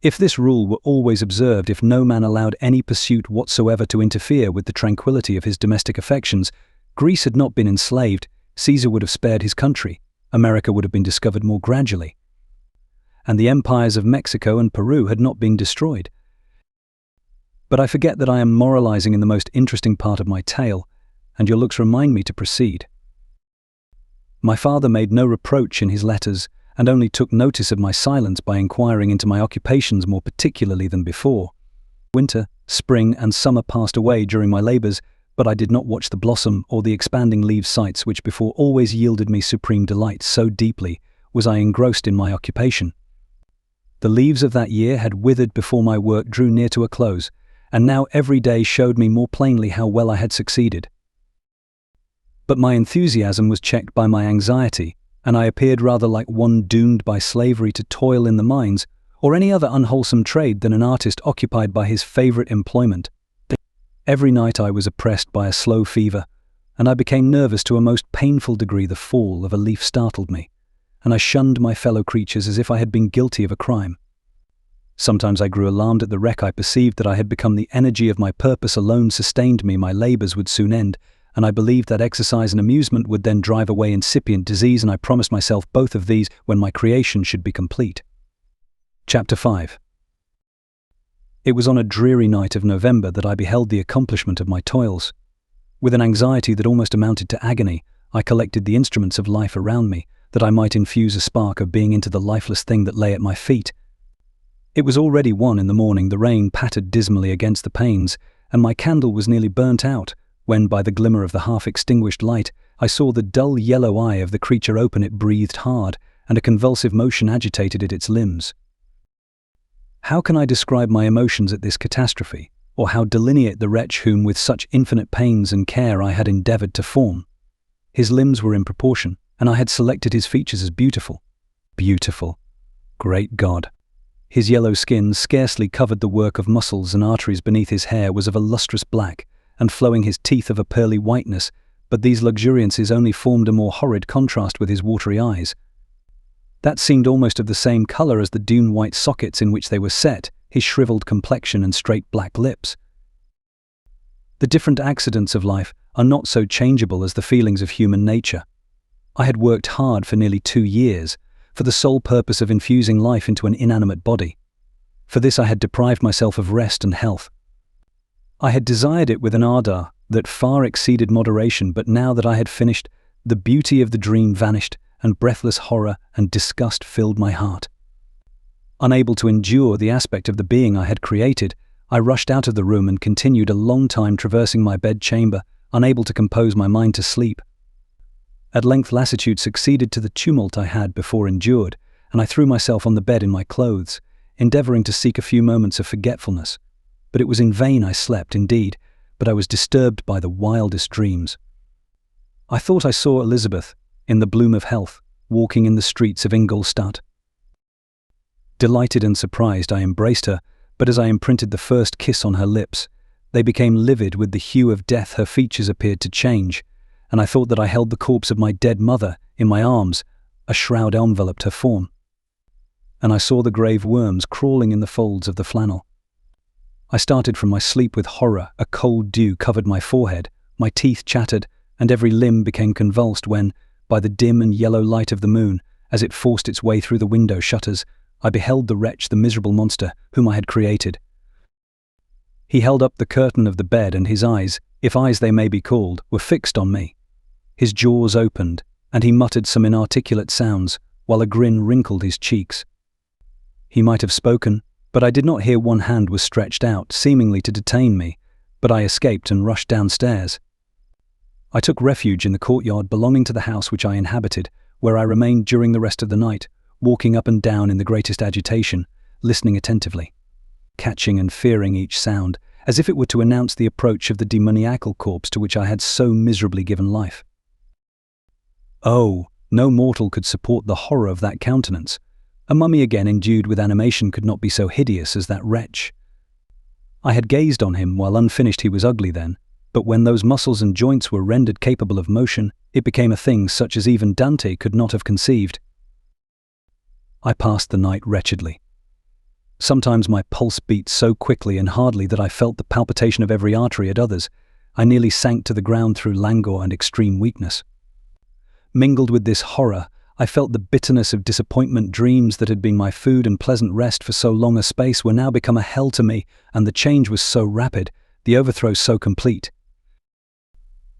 If this rule were always observed, if no man allowed any pursuit whatsoever to interfere with the tranquility of his domestic affections, Greece had not been enslaved, Caesar would have spared his country, America would have been discovered more gradually, and the empires of Mexico and Peru had not been destroyed. But I forget that I am moralizing in the most interesting part of my tale, and your looks remind me to proceed. My father made no reproach in his letters, and only took notice of my silence by inquiring into my occupations more particularly than before. Winter, spring, and summer passed away during my labours, but I did not watch the blossom or the expanding leaf sights which before always yielded me supreme delight. So deeply was I engrossed in my occupation. The leaves of that year had withered before my work drew near to a close, and now every day showed me more plainly how well I had succeeded. But my enthusiasm was checked by my anxiety, and I appeared rather like one doomed by slavery to toil in the mines or any other unwholesome trade than an artist occupied by his favourite employment. Every night I was oppressed by a slow fever, and I became nervous to a most painful degree. The fall of a leaf startled me, and I shunned my fellow creatures as if I had been guilty of a crime. Sometimes I grew alarmed at the wreck I perceived that I had become. The energy of my purpose alone sustained me. My labours would soon end, and I believed that exercise and amusement would then drive away incipient disease, and I promised myself both of these when my creation should be complete. Chapter 5. It was on a dreary night of November that I beheld the accomplishment of my toils. With an anxiety that almost amounted to agony, I collected the instruments of life around me, that I might infuse a spark of being into the lifeless thing that lay at my feet. It was already 1 in the morning. The rain pattered dismally against the panes, and my candle was nearly burnt out, when, by the glimmer of the half-extinguished light, I saw the dull yellow eye of the creature open. It breathed hard, and a convulsive motion agitated its limbs. How can I describe my emotions at this catastrophe, or how delineate the wretch whom with such infinite pains and care I had endeavoured to form? His limbs were in proportion, and I had selected his features as beautiful. Beautiful. Great God! His yellow skin scarcely covered the work of muscles, and arteries beneath his hair was of a lustrous black, and flowing his teeth of a pearly whiteness, but these luxuriances only formed a more horrid contrast with his watery eyes. That seemed almost of the same colour as the dune-white sockets in which they were set, his shrivelled complexion and straight black lips. The different accidents of life are not so changeable as the feelings of human nature. I had worked hard for nearly 2 years, for the sole purpose of infusing life into an inanimate body. For this I had deprived myself of rest and health. I had desired it with an ardour that far exceeded moderation, but now that I had finished, the beauty of the dream vanished, and breathless horror and disgust filled my heart. Unable to endure the aspect of the being I had created, I rushed out of the room and continued a long time traversing my bed-chamber, unable to compose my mind to sleep. At length lassitude succeeded to the tumult I had before endured, and I threw myself on the bed in my clothes, endeavouring to seek a few moments of forgetfulness. But it was in vain. I slept, indeed, but I was disturbed by the wildest dreams. I thought I saw Elizabeth, in the bloom of health, walking in the streets of Ingolstadt. Delighted and surprised, I embraced her, but as I imprinted the first kiss on her lips, they became livid with the hue of death. Her features appeared to change, and I thought that I held the corpse of my dead mother in my arms. A shroud enveloped her form, and I saw the grave worms crawling in the folds of the flannel. I started from my sleep with horror. A cold dew covered my forehead, my teeth chattered, and every limb became convulsed when, by the dim and yellow light of the moon, as it forced its way through the window shutters, I beheld the wretch, the miserable monster whom I had created. He held up the curtain of the bed, and his eyes, if eyes they may be called, were fixed on me. His jaws opened, and he muttered some inarticulate sounds, while a grin wrinkled his cheeks. He might have spoken, but I did not hear. One hand was stretched out, seemingly to detain me, but I escaped and rushed downstairs. I took refuge in the courtyard belonging to the house which I inhabited, where I remained during the rest of the night, walking up and down in the greatest agitation, listening attentively, catching and fearing each sound, as if it were to announce the approach of the demoniacal corpse to which I had so miserably given life. Oh, no mortal could support the horror of that countenance. A mummy again endued with animation could not be so hideous as that wretch. I had gazed on him while unfinished. He was ugly then, but when those muscles and joints were rendered capable of motion, it became a thing such as even Dante could not have conceived. I passed the night wretchedly. Sometimes my pulse beat so quickly and hardly that I felt the palpitation of every artery. At others, I nearly sank to the ground through languor and extreme weakness. Mingled with this horror, I felt the bitterness of disappointment. Dreams that had been my food and pleasant rest for so long a space were now become a hell to me, and the change was so rapid, the overthrow so complete.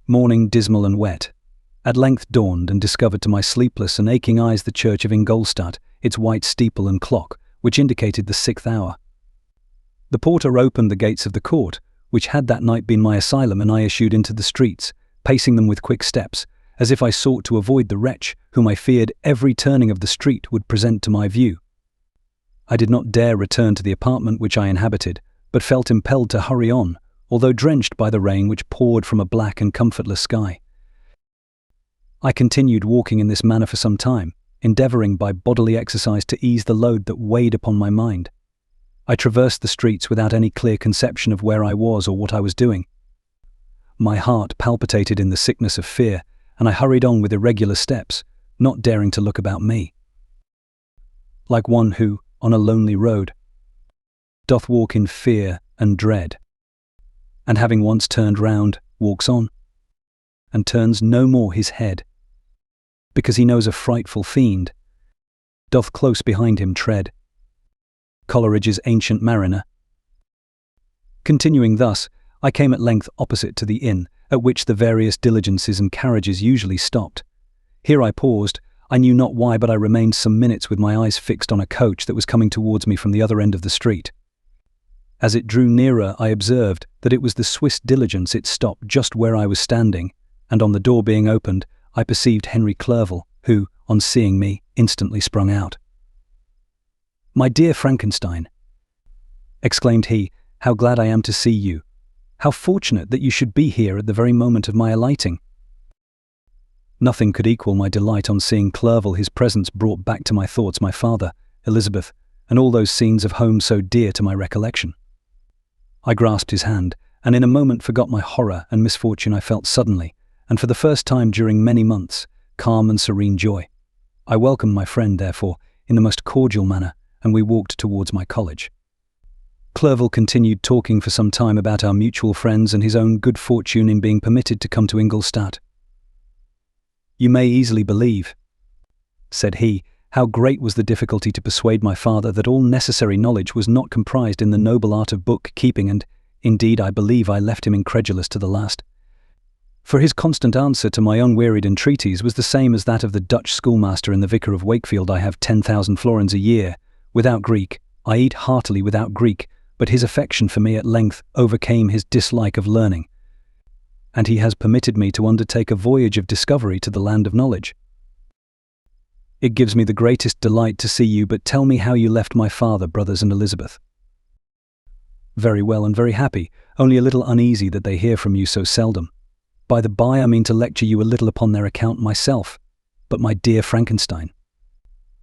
Morning, dismal and wet, at length dawned, and discovered to my sleepless and aching eyes the church of Ingolstadt, its white steeple and clock, which indicated the 6th hour. The porter opened the gates of the court, which had that night been my asylum, and I issued into the streets, pacing them with quick steps, as if I sought to avoid the wretch whom I feared every turning of the street would present to my view. I did not dare return to the apartment which I inhabited, but felt impelled to hurry on, although drenched by the rain which poured from a black and comfortless sky. I continued walking in this manner for some time, endeavoring by bodily exercise to ease the load that weighed upon my mind. I traversed the streets without any clear conception of where I was or what I was doing. My heart palpitated in the sickness of fear, and I hurried on with irregular steps, not daring to look about me. Like one who, on a lonely road, doth walk in fear and dread, and having once turned round, walks on, and turns no more his head, because he knows a frightful fiend doth close behind him tread. Coleridge's Ancient Mariner. Continuing thus, I came at length opposite to the inn, at which the various diligences and carriages usually stopped. Here I paused. I knew not why, but I remained some minutes with my eyes fixed on a coach that was coming towards me from the other end of the street. As it drew nearer, I observed that it was the Swiss diligence. It stopped just where I was standing, and on the door being opened, I perceived Henry Clerval, who, on seeing me, instantly sprung out. "My dear Frankenstein," exclaimed he, "how glad I am to see you. How fortunate that you should be here at the very moment of my alighting." Nothing could equal my delight on seeing Clerval. His presence brought back to my thoughts my father, Elizabeth, and all those scenes of home so dear to my recollection. I grasped his hand, and in a moment forgot my horror and misfortune. I felt suddenly, and for the first time during many months, calm and serene joy. I welcomed my friend, therefore, in the most cordial manner, and we walked towards my college. Clerval continued talking for some time about our mutual friends and his own good fortune in being permitted to come to Ingolstadt. "You may easily believe," said he, "how great was the difficulty to persuade my father that all necessary knowledge was not comprised in the noble art of book-keeping, and, indeed, I believe I left him incredulous to the last. For his constant answer to my unwearied entreaties was the same as that of the Dutch schoolmaster in The Vicar of Wakefield. I have 10,000 florins a year, without Greek. I eat heartily without Greek, but his affection for me at length overcame his dislike of learning, and he has permitted me to undertake a voyage of discovery to the land of knowledge. It gives me the greatest delight to see you, but tell me how you left my father, brothers, and Elizabeth." "Very well and very happy, only a little uneasy that they hear from you so seldom. By the by, I mean to lecture you a little upon their account myself." but my dear Frankenstein,"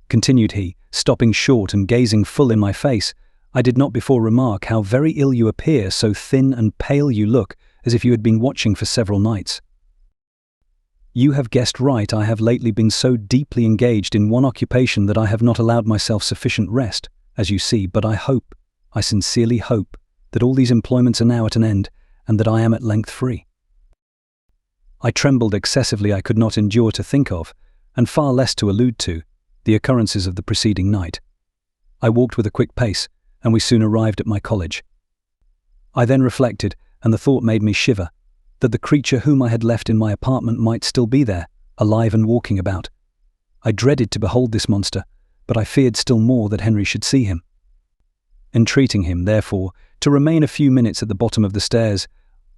continued he, stopping short and gazing full in my face, "I did not before remark how very ill you appear, so thin and pale you look, as if you had been watching for several nights. You have guessed right, I have lately been so deeply engaged in one occupation that I have not allowed myself sufficient rest, as you see, but I sincerely hope, that all these employments are now at an end, and that I am at length free." I trembled excessively. I could not endure to think of, and far less to allude to, the occurrences of the preceding night. I walked with a quick pace, and we soon arrived at my college. I then reflected, and the thought made me shiver, that the creature whom I had left in my apartment might still be there, alive and walking about. I dreaded to behold this monster, but I feared still more that Henry should see him. Entreating him, therefore, to remain a few minutes at the bottom of the stairs,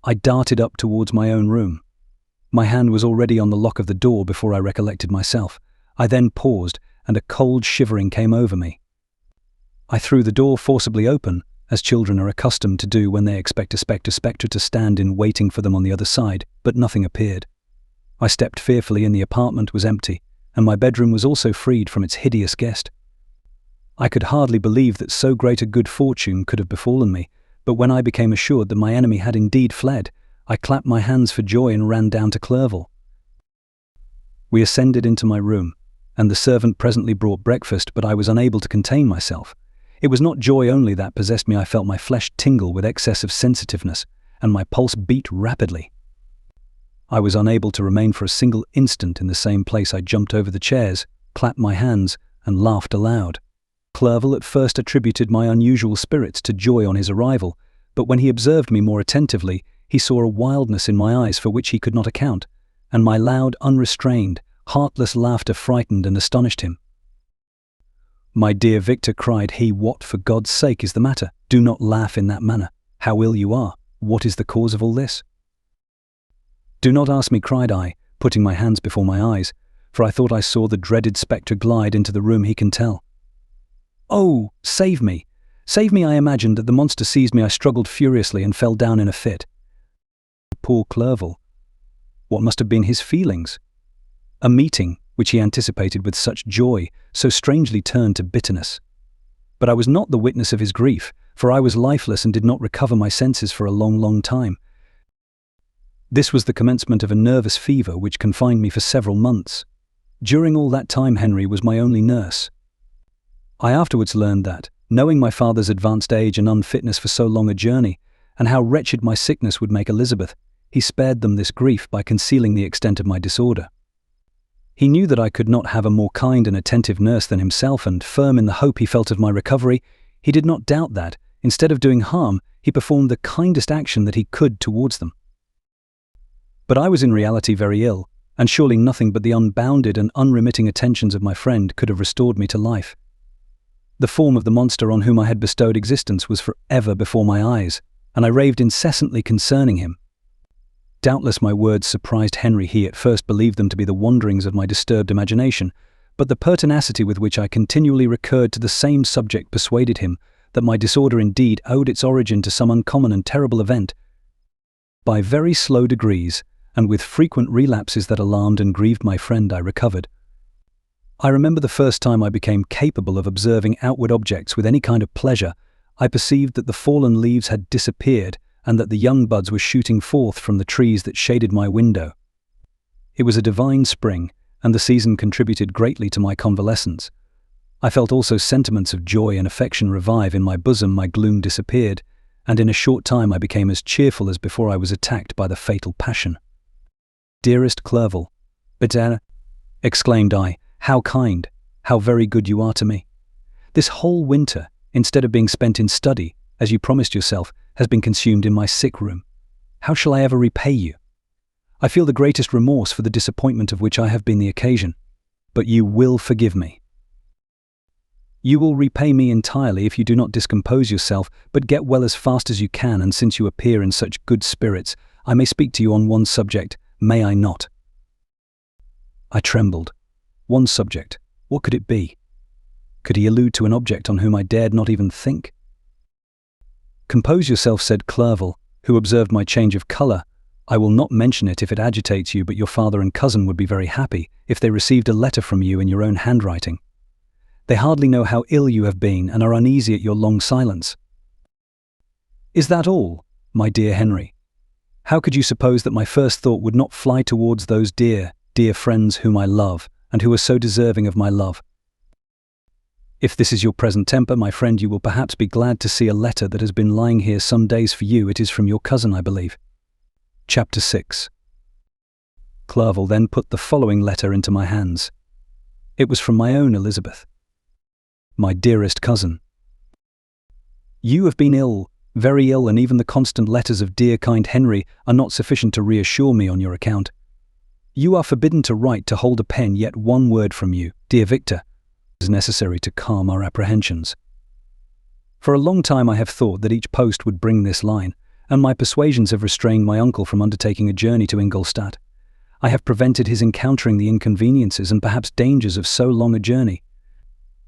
I darted up towards my own room. My hand was already on the lock of the door before I recollected myself. I then paused, and a cold shivering came over me. I threw the door forcibly open, as children are accustomed to do when they expect a spectre to stand in waiting for them on the other side, but nothing appeared. I stepped fearfully in. The apartment was empty, and my bedroom was also freed from its hideous guest. I could hardly believe that so great a good fortune could have befallen me, but when I became assured that my enemy had indeed fled, I clapped my hands for joy and ran down to Clerval. We ascended into my room, and the servant presently brought breakfast, but I was unable to contain myself. It was not joy only that possessed me. I felt my flesh tingle with excess of sensitiveness, and my pulse beat rapidly. I was unable to remain for a single instant in the same place. I jumped over the chairs, clapped my hands, and laughed aloud. Clerval at first attributed my unusual spirits to joy on his arrival, but when he observed me more attentively, he saw a wildness in my eyes for which he could not account, and my loud, unrestrained, heartless laughter frightened and astonished him. "My dear Victor," cried he, "what, for God's sake, is the matter? Do not laugh in that manner. How ill you are! What is the cause of all this?" "Do not ask me," cried I, putting my hands before my eyes, for I thought I saw the dreaded spectre glide into the room. "He can tell." "Oh, save me! Save me!" I imagined that the monster seized me. I struggled furiously and fell down in a fit. Poor Clerval! What must have been his feelings? A meeting, which he anticipated with such joy, so strangely turned to bitterness. But I was not the witness of his grief, for I was lifeless and did not recover my senses for a long, long time. This was the commencement of a nervous fever which confined me for several months. During all that time Henry was my only nurse. I afterwards learned that, knowing my father's advanced age and unfitness for so long a journey, and how wretched my sickness would make Elizabeth, he spared them this grief by concealing the extent of my disorder. He knew that I could not have a more kind and attentive nurse than himself, and firm in the hope he felt of my recovery, he did not doubt that, instead of doing harm, he performed the kindest action that he could towards them. But I was in reality very ill, and surely nothing but the unbounded and unremitting attentions of my friend could have restored me to life. The form of the monster on whom I had bestowed existence was for ever before my eyes, and I raved incessantly concerning him. Doubtless my words surprised Henry. He at first believed them to be the wanderings of my disturbed imagination, but the pertinacity with which I continually recurred to the same subject persuaded him that my disorder indeed owed its origin to some uncommon and terrible event. By very slow degrees, and with frequent relapses that alarmed and grieved my friend, I recovered. I remember the first time I became capable of observing outward objects with any kind of pleasure. I perceived that the fallen leaves had disappeared, and that the young buds were shooting forth from the trees that shaded my window. It was a divine spring, and the season contributed greatly to my convalescence. I felt also sentiments of joy and affection revive in my bosom. My gloom disappeared, and in a short time I became as cheerful as before I was attacked by the fatal passion. "Dearest Clerval," exclaimed I, "how kind, how very good you are to me. This whole winter, instead of being spent in study, as you promised yourself, has been consumed in my sick room. How shall I ever repay you? I feel the greatest remorse for the disappointment of which I have been the occasion. But you will forgive me. You will repay me entirely if you do not discompose yourself, but get well as fast as you can, and since you appear in such good spirits, I may speak to you on one subject, may I not?" I trembled. One subject, what could it be? Could he allude to an object on whom I dared not even think? "Compose yourself," said Clerval, who observed my change of colour. I will not mention it if it agitates you, but your father and cousin would be very happy if they received a letter from you in your own handwriting. They hardly know how ill you have been and are uneasy at your long silence. Is that all, my dear Henry? How could you suppose that my first thought would not fly towards those dear, dear friends whom I love and who are so deserving of my love? If this is your present temper, my friend, you will perhaps be glad to see a letter that has been lying here some days for you. It is from your cousin, I believe. Chapter 6. Clerval then put the following letter into my hands. It was from my own Elizabeth. My dearest cousin, you have been ill, very ill, and even the constant letters of dear kind Henry are not sufficient to reassure me on your account. You are forbidden to write, to hold a pen, yet one word from you, dear Victor, is necessary to calm our apprehensions. For a long time I have thought that each post would bring this line, and my persuasions have restrained my uncle from undertaking a journey to Ingolstadt. I have prevented his encountering the inconveniences and perhaps dangers of so long a journey.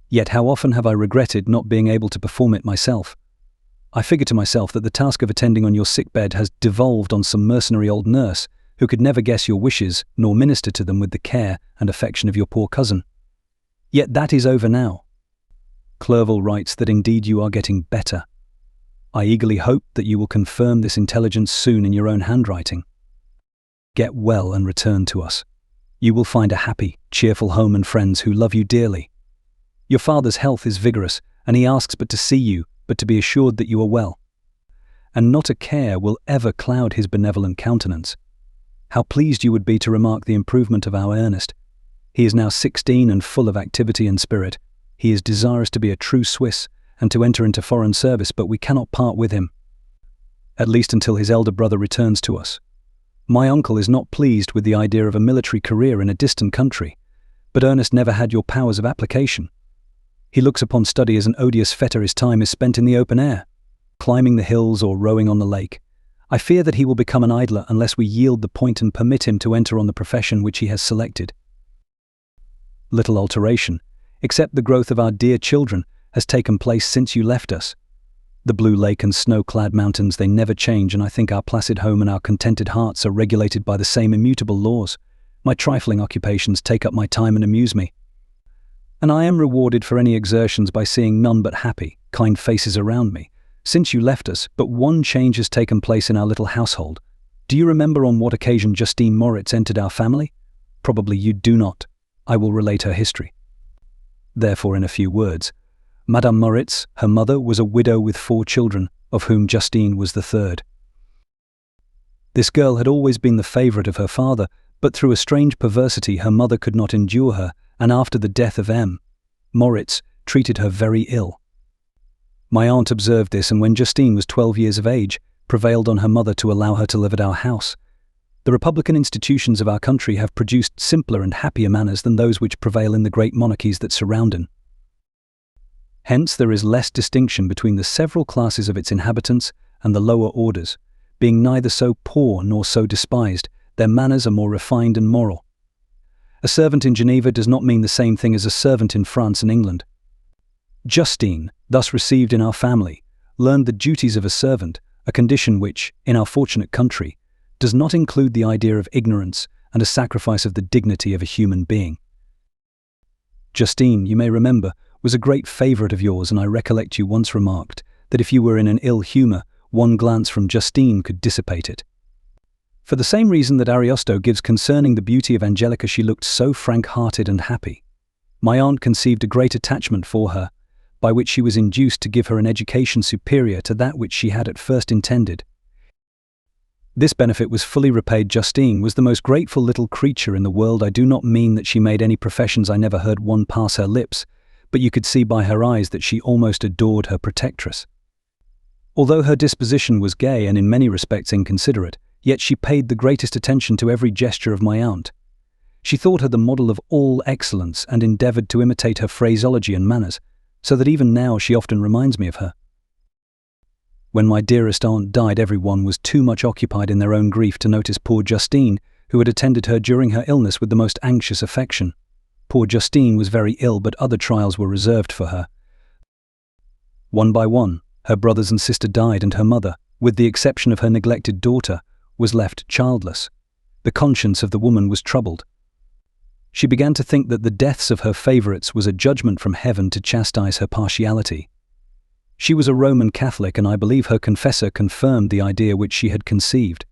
Yet how often have I regretted not being able to perform it myself. I figure to myself that the task of attending on your sick bed has devolved on some mercenary old nurse who could never guess your wishes nor minister to them with the care and affection of your poor cousin. Yet that is over now. Clerval writes that indeed you are getting better. I eagerly hope that you will confirm this intelligence soon in your own handwriting. Get well and return to us. You will find a happy, cheerful home and friends who love you dearly. Your father's health is vigorous, and he asks but to see you, but to be assured that you are well. And not a care will ever cloud his benevolent countenance. How pleased you would be to remark the improvement of our Ernest. He is now 16 and full of activity and spirit. He is desirous to be a true Swiss and to enter into foreign service, but we cannot part with him, at least until his elder brother returns to us. My uncle is not pleased with the idea of a military career in a distant country, but Ernest never had your powers of application. He looks upon study as an odious fetter. His time is spent in the open air, climbing the hills or rowing on the lake. I fear that he will become an idler unless we yield the point and permit him to enter on the profession which he has selected. Little alteration, except the growth of our dear children, has taken place since you left us. The blue lake and snow-clad mountains, they never change, and I think our placid home and our contented hearts are regulated by the same immutable laws. My trifling occupations take up my time and amuse me, and I am rewarded for any exertions by seeing none but happy, kind faces around me. Since you left us, but one change has taken place in our little household. Do you remember on what occasion Justine Moritz entered our family? Probably you do not. I will relate her history. Therefore, in a few words, Madame Moritz, her mother, was a widow with 4 children, of whom Justine was the third. This girl had always been the favourite of her father, but through a strange perversity her mother could not endure her, and after the death of M. Moritz, treated her very ill. My aunt observed this, and when Justine was 12 years of age, prevailed on her mother to allow her to live at our house. The republican institutions of our country have produced simpler and happier manners than those which prevail in the great monarchies that surround it. Hence there is less distinction between the several classes of its inhabitants and the lower orders. Being neither so poor nor so despised, their manners are more refined and moral. A servant in Geneva does not mean the same thing as a servant in France and England. Justine, thus received in our family, learned the duties of a servant, a condition which, in our fortunate country, does not include the idea of ignorance and a sacrifice of the dignity of a human being. Justine, you may remember, was a great favourite of yours, and I recollect you once remarked that if you were in an ill humour, one glance from Justine could dissipate it. For the same reason that Ariosto gives concerning the beauty of Angelica, she looked so frank-hearted and happy. My aunt conceived a great attachment for her, by which she was induced to give her an education superior to that which she had at first intended. This benefit was fully repaid. Justine was the most grateful little creature in the world. I do not mean that she made any professions. I never heard one pass her lips, but you could see by her eyes that she almost adored her protectress. Although her disposition was gay and in many respects inconsiderate, yet she paid the greatest attention to every gesture of my aunt. She thought her the model of all excellence and endeavoured to imitate her phraseology and manners, so that even now she often reminds me of her. When my dearest aunt died, everyone was too much occupied in their own grief to notice poor Justine, who had attended her during her illness with the most anxious affection. Poor Justine was very ill, but other trials were reserved for her. One by one, her brothers and sister died, and her mother, with the exception of her neglected daughter, was left childless. The conscience of the woman was troubled. She began to think that the deaths of her favorites was a judgment from heaven to chastise her partiality. She was a Roman Catholic, and I believe her confessor confirmed the idea which she had conceived.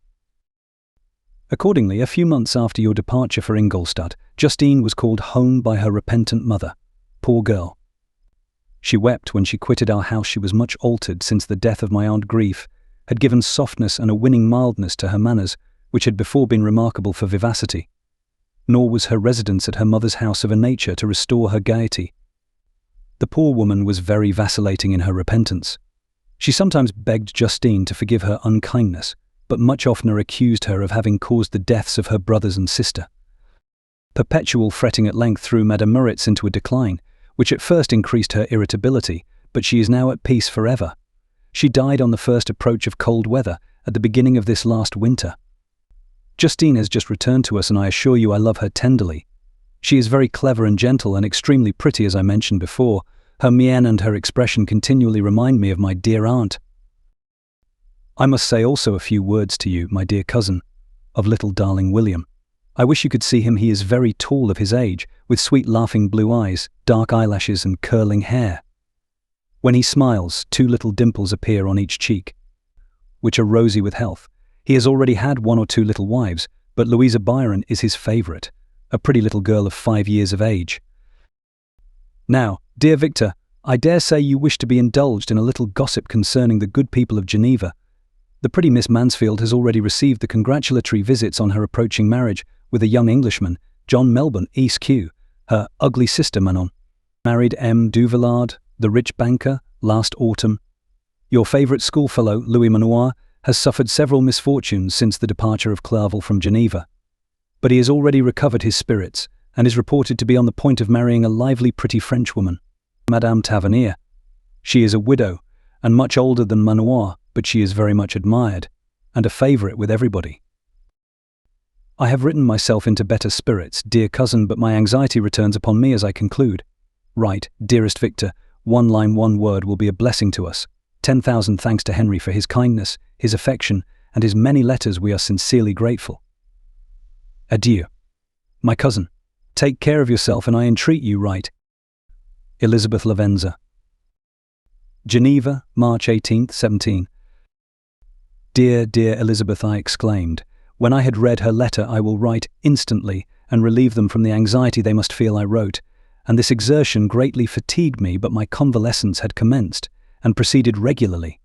Accordingly, a few months after your departure for Ingolstadt, Justine was called home by her repentant mother. Poor girl. She wept when she quitted our house. She was much altered since the death of my aunt. Grief had given softness and a winning mildness to her manners, which had before been remarkable for vivacity. Nor was her residence at her mother's house of a nature to restore her gaiety. The poor woman was very vacillating in her repentance. She sometimes begged Justine to forgive her unkindness, but much oftener accused her of having caused the deaths of her brothers and sister. Perpetual fretting at length threw Madame Moritz into a decline, which at first increased her irritability, but she is now at peace forever. She died on the first approach of cold weather, at the beginning of this last winter. Justine has just returned to us, and I assure you I love her tenderly. She is very clever and gentle and extremely pretty, as I mentioned before. Her mien and her expression continually remind me of my dear aunt. I must say also a few words to you, my dear cousin, of little darling William. I wish you could see him. He is very tall of his age, with sweet laughing blue eyes, dark eyelashes and curling hair. When he smiles, 2 little dimples appear on each cheek, which are rosy with health. He has already had 1 or 2 little wives, but Louisa Byron is his favourite, a pretty little girl of 5 years of age. Now, dear Victor, I dare say you wish to be indulged in a little gossip concerning the good people of Geneva. The pretty Miss Mansfield has already received the congratulatory visits on her approaching marriage with a young Englishman, John Melbourne, Esq. Her ugly sister Manon married M. Duvillard, the rich banker, last autumn. Your favourite schoolfellow, Louis Manoir, has suffered several misfortunes since the departure of Clerval from Geneva. But he has already recovered his spirits, and is reported to be on the point of marrying a lively, pretty Frenchwoman, Madame Tavernier. She is a widow, and much older than Manoir, but she is very much admired, and a favourite with everybody. I have written myself into better spirits, dear cousin, but my anxiety returns upon me as I conclude. Write, dearest Victor, 1 line 1 word will be a blessing to us. 10,000 thanks to Henry for his kindness, his affection, and his many letters. We are sincerely grateful. Adieu. My cousin, take care of yourself, and I entreat you write. Elizabeth Lavenza. Geneva, March 18th, 17. Dear, dear Elizabeth, I exclaimed. When I had read her letter, I will write instantly and relieve them from the anxiety they must feel. I wrote, and this exertion greatly fatigued me, but my convalescence had commenced and proceeded regularly.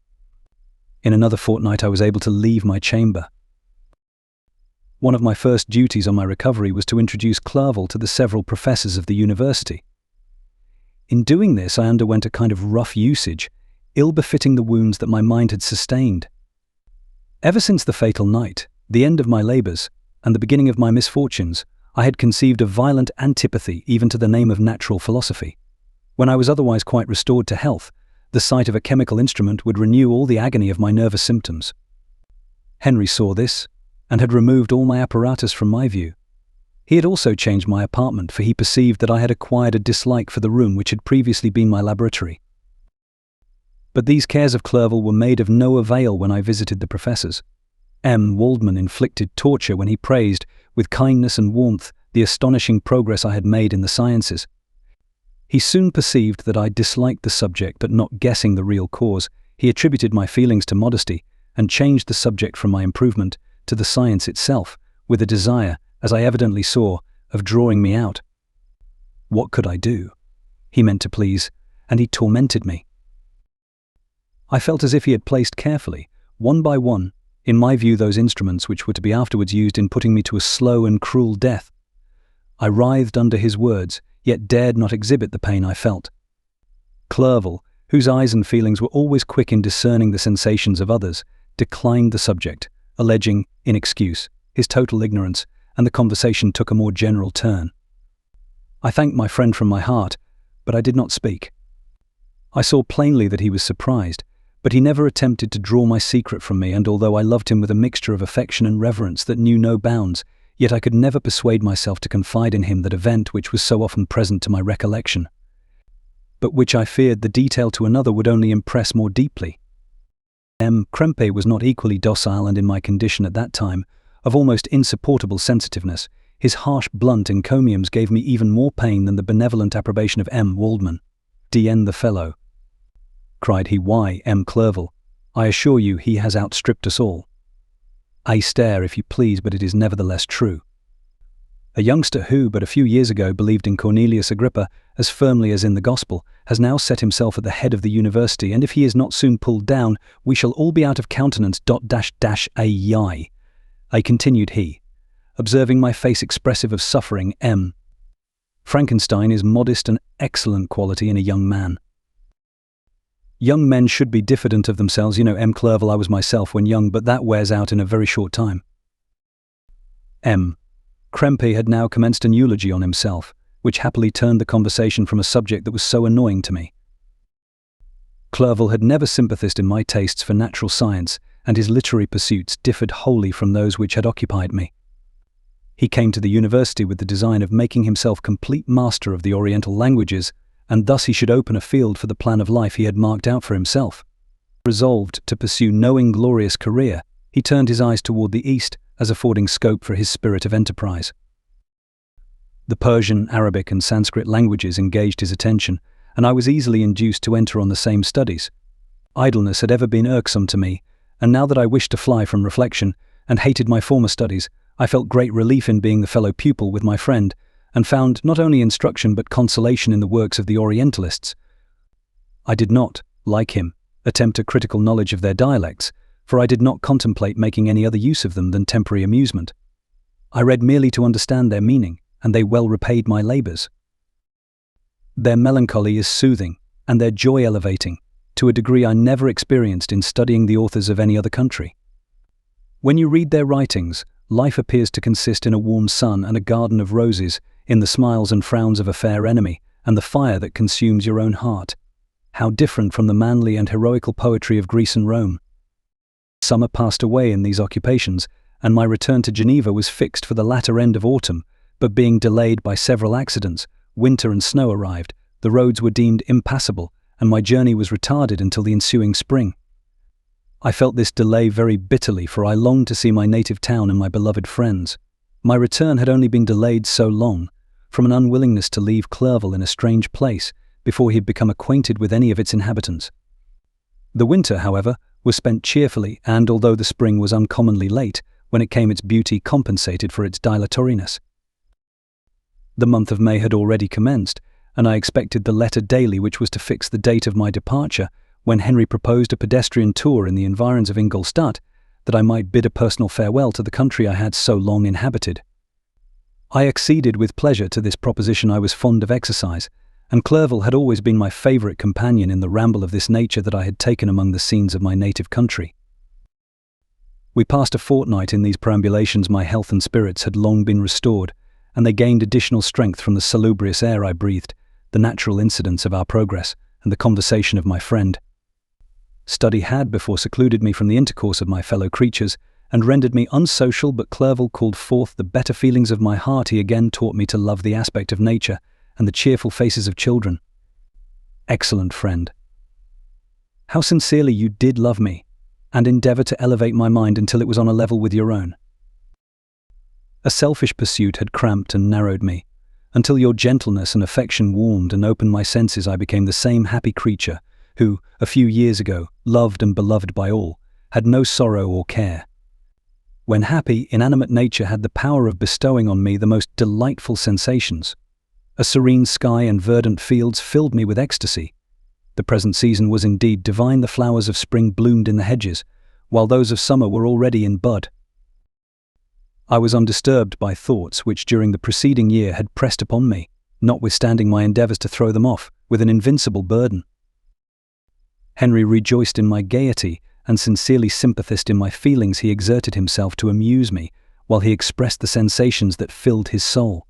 In another fortnight I was able to leave my chamber. One of my first duties on my recovery was to introduce Clerval to the several professors of the university. In doing this I underwent a kind of rough usage, ill-befitting the wounds that my mind had sustained. Ever since the fatal night, the end of my labours, and the beginning of my misfortunes, I had conceived a violent antipathy even to the name of natural philosophy. When I was otherwise quite restored to health, the sight of a chemical instrument would renew all the agony of my nervous symptoms. Henry saw this, and had removed all my apparatus from my view. He had also changed my apartment, for he perceived that I had acquired a dislike for the room which had previously been my laboratory. But these cares of Clerval were made of no avail when I visited the professors. M. Waldman inflicted torture when he praised, with kindness and warmth, the astonishing progress I had made in the sciences. He soon perceived that I disliked the subject, but not guessing the real cause, he attributed my feelings to modesty, and changed the subject from my improvement to the science itself, with a desire, as I evidently saw, of drawing me out. What could I do? He meant to please, and he tormented me. I felt as if he had placed carefully, one by one, in my view those instruments which were to be afterwards used in putting me to a slow and cruel death. I writhed under his words, yet dared not exhibit the pain I felt. Clerval, whose eyes and feelings were always quick in discerning the sensations of others, declined the subject, alleging, in excuse, his total ignorance, and the conversation took a more general turn. I thanked my friend from my heart, but I did not speak. I saw plainly that he was surprised, but he never attempted to draw my secret from me, and although I loved him with a mixture of affection and reverence that knew no bounds, yet I could never persuade myself to confide in him that event which was so often present to my recollection, but which I feared the detail to another would only impress more deeply. Krempe was not equally docile, and in my condition at that time, of almost insupportable sensitiveness, his harsh, blunt encomiums gave me even more pain than the benevolent approbation of M. Waldman. "D.N. the fellow," cried he. "Why, M. Clerval, I assure you he has outstripped us all. I stare, if you please, but it is nevertheless true. A youngster who, but a few years ago, believed in Cornelius Agrippa as firmly as in the gospel, has now set himself at the head of the university, and if he is not soon pulled down, we shall all be out of countenance. I continued he, observing my face expressive of suffering. Frankenstein is modest, an excellent quality in a young man. Young men should be diffident of themselves. You know, M. Clerval, I was myself when young, but that wears out in a very short time." Krempe had now commenced an eulogy on himself, which happily turned the conversation from a subject that was so annoying to me. Clerval had never sympathized in my tastes for natural science, and his literary pursuits differed wholly from those which had occupied me. He came to the university with the design of making himself complete master of the Oriental languages, and thus he should open a field for the plan of life he had marked out for himself. Resolved to pursue no inglorious career, he turned his eyes toward the East, as affording scope for his spirit of enterprise. The Persian, Arabic, and Sanskrit languages engaged his attention, and I was easily induced to enter on the same studies. Idleness had ever been irksome to me, and now that I wished to fly from reflection, and hated my former studies, I felt great relief in being the fellow pupil with my friend, and found not only instruction but consolation in the works of the Orientalists. I did not, like him, attempt a critical knowledge of their dialects, for I did not contemplate making any other use of them than temporary amusement. I read merely to understand their meaning, and they well repaid my labours. Their melancholy is soothing, and their joy elevating, to a degree I never experienced in studying the authors of any other country. When you read their writings, life appears to consist in a warm sun and a garden of roses, in the smiles and frowns of a fair enemy, and the fire that consumes your own heart. How different from the manly and heroical poetry of Greece and Rome. Summer passed away in these occupations, and my return to Geneva was fixed for the latter end of autumn, but being delayed by several accidents, winter and snow arrived, the roads were deemed impassable, and my journey was retarded until the ensuing spring. I felt this delay very bitterly, for I longed to see my native town and my beloved friends. My return had only been delayed so long, from an unwillingness to leave Clerval in a strange place before he had become acquainted with any of its inhabitants. The winter, however, was spent cheerfully, and although the spring was uncommonly late, when it came its beauty compensated for its dilatoriness. The month of May had already commenced, and I expected the letter daily which was to fix the date of my departure, when Henry proposed a pedestrian tour in the environs of Ingolstadt, that I might bid a personal farewell to the country I had so long inhabited. I acceded with pleasure to this proposition. I was fond of exercise, and Clerval had always been my favourite companion in the ramble of this nature that I had taken among the scenes of my native country. We passed a fortnight in these perambulations. My health and spirits had long been restored, and they gained additional strength from the salubrious air I breathed, the natural incidents of our progress, and the conversation of my friend. Study had before secluded me from the intercourse of my fellow creatures, and rendered me unsocial, but Clerval called forth the better feelings of my heart. He again taught me to love the aspect of nature, and the cheerful faces of children. Excellent friend, how sincerely you did love me, and endeavour to elevate my mind until it was on a level with your own. A selfish pursuit had cramped and narrowed me, until your gentleness and affection warmed and opened my senses. I became the same happy creature who, a few years ago, loved and beloved by all, had no sorrow or care. When happy, inanimate nature had the power of bestowing on me the most delightful sensations. A serene sky and verdant fields filled me with ecstasy. The present season was indeed divine. The flowers of spring bloomed in the hedges, while those of summer were already in bud. I was undisturbed by thoughts which during the preceding year had pressed upon me, notwithstanding my endeavours to throw them off, with an invincible burden. Henry rejoiced in my gaiety, and sincerely sympathized in my feelings. He exerted himself to amuse me, while he expressed the sensations that filled his soul.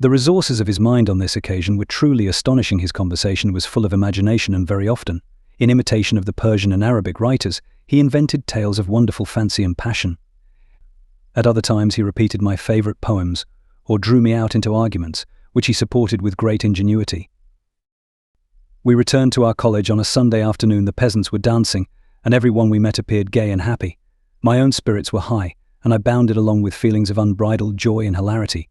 The resources of his mind on this occasion were truly astonishing. His conversation was full of imagination, and very often, in imitation of the Persian and Arabic writers, he invented tales of wonderful fancy and passion. At other times he repeated my favourite poems, or drew me out into arguments, which he supported with great ingenuity. We returned to our college on a Sunday afternoon. The peasants were dancing, and everyone we met appeared gay and happy. My own spirits were high, and I bounded along with feelings of unbridled joy and hilarity.